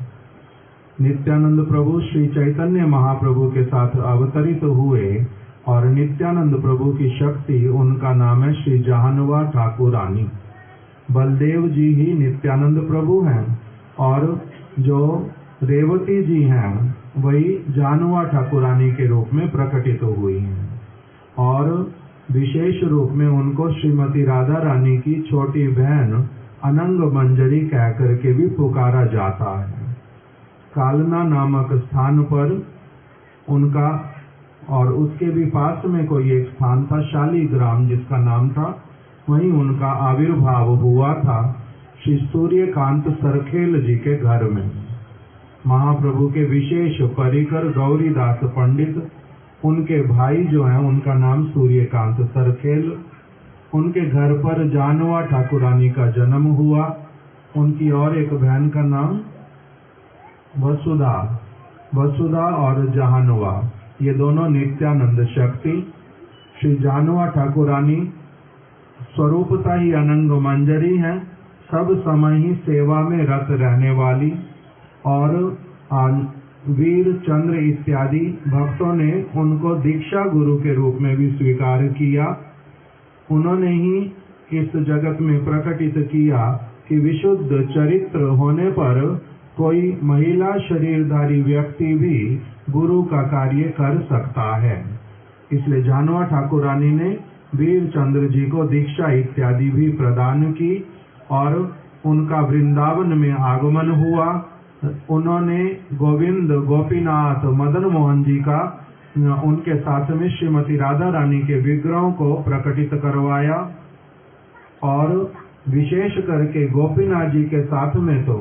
S3: नित्यानंद प्रभु श्री चैतन्य महाप्रभु के साथ अवतरित हुए और नित्यानंद प्रभु की शक्ति उनका नाम है श्री जानवा ठाकुरानी। बलदेव जी ही नित्यानंद प्रभु हैं और जो रेवती जी हैं वही जानवा ठाकुरानी के रूप में प्रकटित हुई हैं। और विशेष रूप में उनको श्रीमती राधा रानी की छोटी बहन अनंग मंजरी कह करके भी पुकारा जाता है। कालना नामक स्थान पर उनका और उसके भी पास में कोई एक स्थान था शालीग्राम जिसका नाम था, वहीं उनका आविर्भाव हुआ था श्री सूर्यकांत सरखेल जी के घर में। महाप्रभु के विशेष परिकर गौरीदास पंडित, उनके भाई जो हैं उनका नाम सूर्यकांत सरखेल, उनके घर पर जानवा ठाकुरानी का जन्म हुआ। उनकी और एक बहन का नाम वसुधा और जहानवा, ये दोनों नित्यानंद शक्ति। श्री जानवा ठाकुरानी स्वरूपता ही अनंग मंजरी हैं, सब समय ही सेवा में रत रहने वाली। और वीर चंद्र इत्यादि भक्तों ने उनको दीक्षा गुरु के रूप में भी स्वीकार किया। उन्होंने ही इस जगत में प्रकटित किया कि विशुद्ध चरित्र होने पर कोई महिला शरीरधारी व्यक्ति भी गुरु का कार्य कर सकता है। इसलिए जानवा ठाकुरानी ने वीर चंद्र जी को दीक्षा इत्यादि भी प्रदान की और उनका वृंदावन में आगमन हुआ। उन्होंने गोविंद, गोपीनाथ, मदन मोहन जी का उनके साथ में श्रीमती राधा रानी के विग्रहों को प्रकटित करवाया। और विशेष करके गोपीनाथ जी के साथ में तो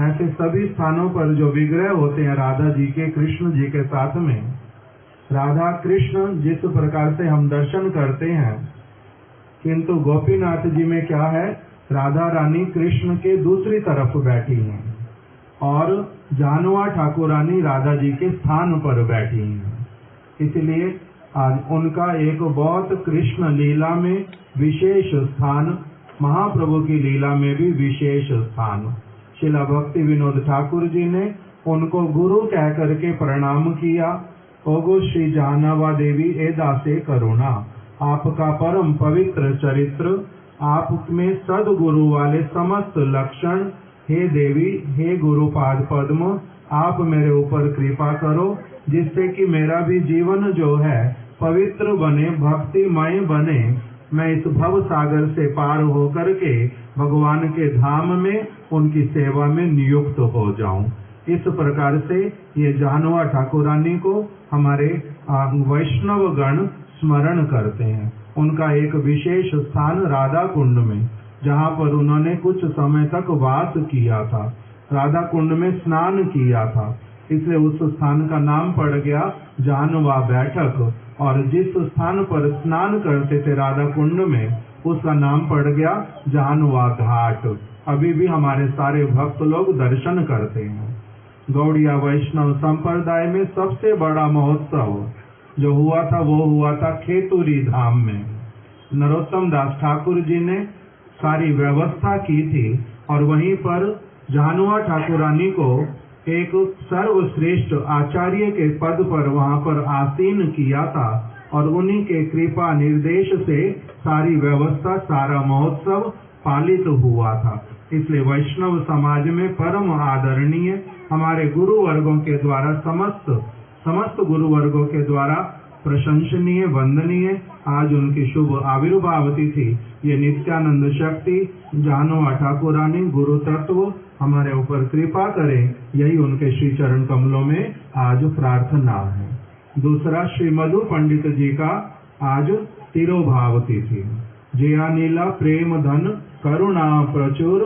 S3: ऐसे सभी स्थानों पर जो विग्रह होते हैं राधा जी के, कृष्ण जी के साथ में, राधा कृष्ण जिस प्रकार से हम दर्शन करते हैं, किंतु गोपीनाथ जी में क्या है, राधा रानी कृष्ण के दूसरी तरफ बैठी हैं और जानवा ठाकुरानी राधा जी के स्थान पर बैठी हैं। इसलिए आज उनका एक बहुत कृष्ण लीला में विशेष स्थान, महाप्रभु की लीला में भी विशेष स्थान। शिला भक्ति विनोद ठाकुर जी ने उनको गुरु कह करके प्रणाम किया। ओगो श्री जानवा देवी ए दासे करुणा, आपका परम पवित्र चरित्र, आप में सदगुरु वाले समस्त लक्षण, हे देवी, हे गुरुपाद पद्म, आप मेरे ऊपर कृपा करो जिससे कि मेरा भी जीवन जो है पवित्र बने, भक्तिमय बने। मैं इस भव सागर से पार होकर के भगवान के धाम में उनकी सेवा में नियुक्त हो जाऊं। इस प्रकार से ये जानवा ठाकुरानी को हमारे वैष्णव गण स्मरण करते हैं। उनका एक विशेष स्थान राधा कुंड में, जहाँ पर उन्होंने कुछ समय तक वास किया था, राधा कुंड में स्नान किया था, इसलिए उस स्थान का नाम पड़ गया जानवा बैठक। और जिस स्थान पर स्नान करते थे राधा कुंड में, उसका नाम पड़ गया जानवा घाट। अभी भी हमारे सारे भक्त लोग दर्शन करते हैं। गौड़िया वैष्णव संप्रदाय में सबसे बड़ा महोत्सव जो हुआ था वो हुआ था खेतुरी धाम में। नरोत्तम दास ठाकुर जी ने सारी व्यवस्था की थी और वहीं पर जानवा ठाकुरानी को एक सर्वश्रेष्ठ आचार्य के पद पर वहां पर आसीन किया था और उन्हीं के कृपा निर्देश से सारी व्यवस्था, सारा महोत्सव पालित हुआ था। इसलिए वैष्णव समाज में परम आदरणीय हमारे गुरु वर्गों के द्वारा समस्त गुरु वर्गों के द्वारा प्रशंसनीय, वंदनीय आज उनकी शुभ आविर्भाव तिथि। ये नित्यानंद शक्ति जानवा ठाकुरानी गुरु तत्व हमारे ऊपर कृपा करें, यही उनके श्री चरण कमलों में आज प्रार्थना है। दूसरा श्री मधु पंडित जी का आज तिरोभावती थी। जया नीला प्रेम धन करुणा प्रचुर,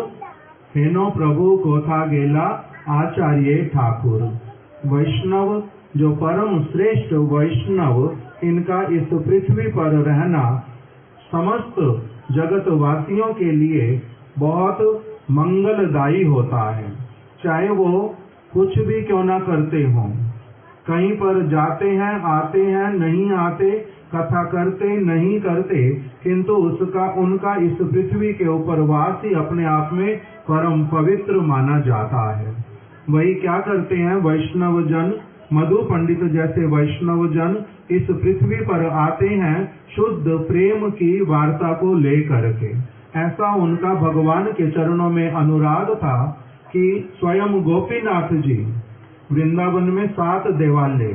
S3: हेनो प्रभु कोथा गेला आचार्य ठाकुर। वैष्णव जो परम श्रेष्ठ वैष्णव, इनका इस पृथ्वी पर रहना समस्त जगत वासियों के लिए बहुत मंगलदायी होता है। चाहे वो कुछ भी क्यों ना करते हों, कहीं पर जाते हैं, आते हैं, नहीं आते, कथा करते नहीं करते, किंतु उनका इस पृथ्वी के ऊपर वास ही अपने आप में परम पवित्र माना जाता है। वही क्या करते हैं, वैष्णव जन, मधु पंडित जैसे वैष्णव जन इस पृथ्वी पर आते हैं शुद्ध प्रेम की वार्ता को लेकर के। ऐसा उनका भगवान के चरणों में अनुराग था कि स्वयं गोपीनाथ जी वृंदावन में 7 देवालय,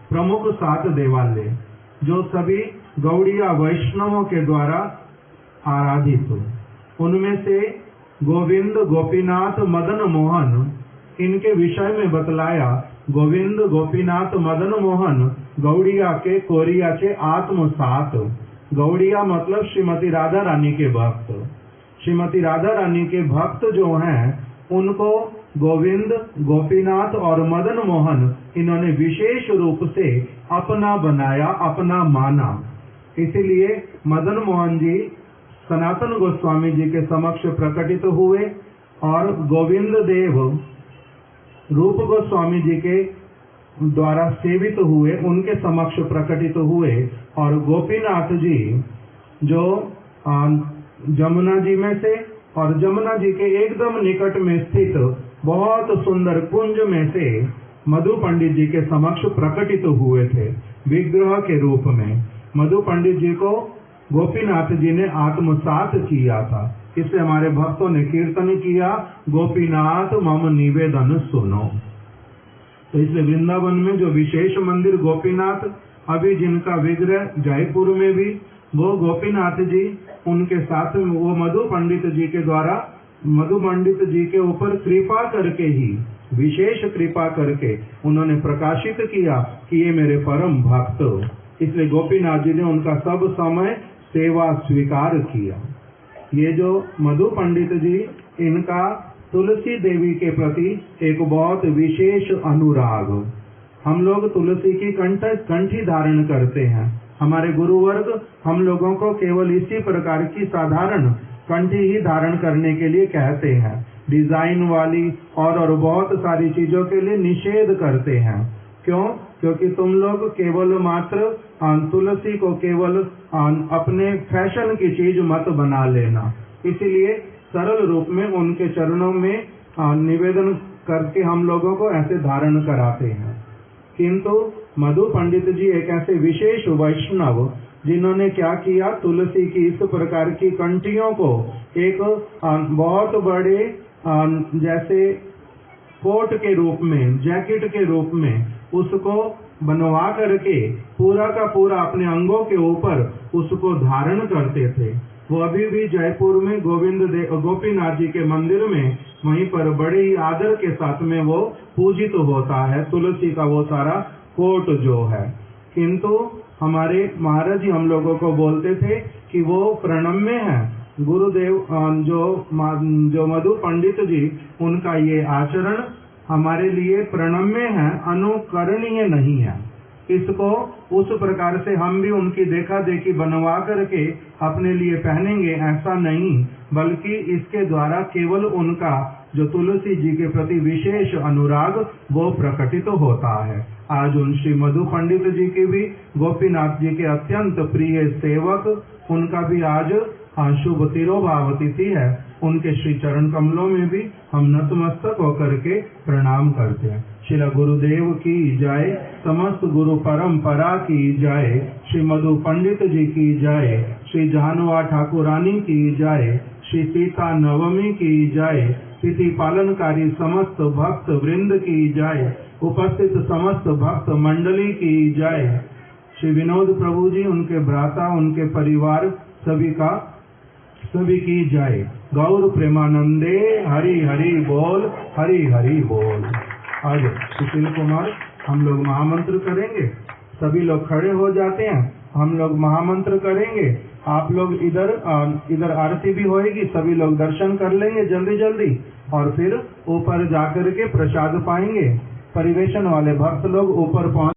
S3: प्रमुख 7 देवालय, जो सभी गौड़िया वैष्णवों के द्वारा आराधित, उनमें से गोविंद, गोपीनाथ, मदन मोहन, इनके विषय में बतलाया। गोविंद, गोपीनाथ, मदन मोहन गौड़िया के कोरियाचे आत्म 7। गौड़िया मतलब श्रीमती राधा रानी के भक्त। श्रीमती राधा रानी के भक्त जो हैं, उनको गोविंद, गोपीनाथ और मदन मोहन इन्होंने विशेष रूप से अपना बनाया, अपना माना। इसीलिए मदन मोहन जी सनातन गोस्वामी जी के समक्ष प्रकटित हुए और गोविंद देव रूप गोस्वामी जी के द्वारा सेवित हुए, उनके समक्ष प्रकटित हुए। और गोपीनाथ जी जो जमुना जी में से और जमुना जी के एकदम निकट में स्थित बहुत सुंदर कुंज में से मधु पंडित जी के समक्ष प्रकटित हुए थे विग्रह के रूप में। मधु पंडित जी को गोपीनाथ जी ने आत्मसात किया था। इससे हमारे भक्तों ने कीर्तन किया, गोपीनाथ मम निवेदन सुनो। तो इसलिए वृंदावन में जो विशेष मंदिर गोपीनाथ, अभी जिनका विग्रह जयपुर में भी, वो गोपीनाथ जी, उनके साथ में वो मधु पंडित जी के द्वारा, मधु पंडित जी के ऊपर कृपा करके ही, विशेष कृपा करके उन्होंने प्रकाशित किया कि ये मेरे परम भक्त। इसलिए गोपीनाथ जी ने उनका सब समय सेवा स्वीकार किया। ये जो मधु पंडित जी, इनका तुलसी देवी के प्रति एक बहुत विशेष अनुराग। हम लोग तुलसी की कंठी धारण करते हैं। हमारे गुरुवर्ग हम लोगों को केवल इसी प्रकार की साधारण कंठी ही धारण करने के लिए कहते हैं। डिजाइन वाली और बहुत सारी चीजों के लिए निषेध करते हैं। क्यों? क्योंकि तुम लोग केवल मात्र तुलसी को केवल अपने फैशन की चीज मत बना लेना। इसीलिए सरल रूप में उनके चरणों में निवेदन करके हम लोगों को ऐसे धारण कराते हैं। किंतु मधु पंडित जी एक ऐसे विशेष वैष्णव, जिन्होंने क्या किया, तुलसी की इस प्रकार की कंठियों को एक बहुत बड़े जैसे कोट के रूप में, जैकेट के रूप में उसको बनवा करके पूरा का पूरा अपने अंगों के ऊपर उसको धारण करते थे। वो अभी भी जयपुर में गोपीनाथ जी के मंदिर में वहीं पर बड़े ही आदर के साथ में वो पूजित होता है, तुलसी का वो सारा कोट जो है। किंतु हमारे महाराज जी हम लोगों को बोलते थे कि वो प्रणम्य है। गुरुदेव जो मधु पंडित जी, उनका ये आचरण हमारे लिए प्रणम्य है, अनुकरणीय नहीं है। इसको उस प्रकार से हम भी उनकी देखा देखी बनवा करके अपने लिए पहनेंगे, ऐसा नहीं, बल्कि इसके द्वारा केवल उनका जो तुलसी जी के प्रति विशेष अनुराग वो प्रकटित होता है। आज उन श्री मधु पंडित जी की भी, गोपीनाथ जी के अत्यंत प्रिय सेवक, उनका भी आज शुभ तिरोभाव तिथि है। उनके श्री चरण कमलों में भी हम नतमस्तक होकर के प्रणाम करते हैं। श्री गुरुदेव की जय, समस्त गुरु परंपरा की जय, श्री मधु पंडित जी की जय, श्री जानवा ठाकुरानी की जय, श्री सीता नवमी की जय, तिथि पालनकारी समस्त भक्त वृंद की जय, उपस्थित समस्त भक्त मंडली की जय, श्री विनोद प्रभु जी, उनके भ्राता, उनके परिवार सभी की जय। गौर प्रेमानंदे हरि हरि बोल, हरि हरि बोल। आज सुशील कुमार हम लोग महामंत्र करेंगे। सभी लोग खड़े हो जाते हैं, हम लोग महामंत्र करेंगे, आप लोग इधर आरती भी होएगी, सभी लोग दर्शन कर लेंगे जल्दी जल्दी और फिर ऊपर जाकर के प्रसाद पाएंगे। परिवेशन वाले भक्त लोग ऊपर पहुंच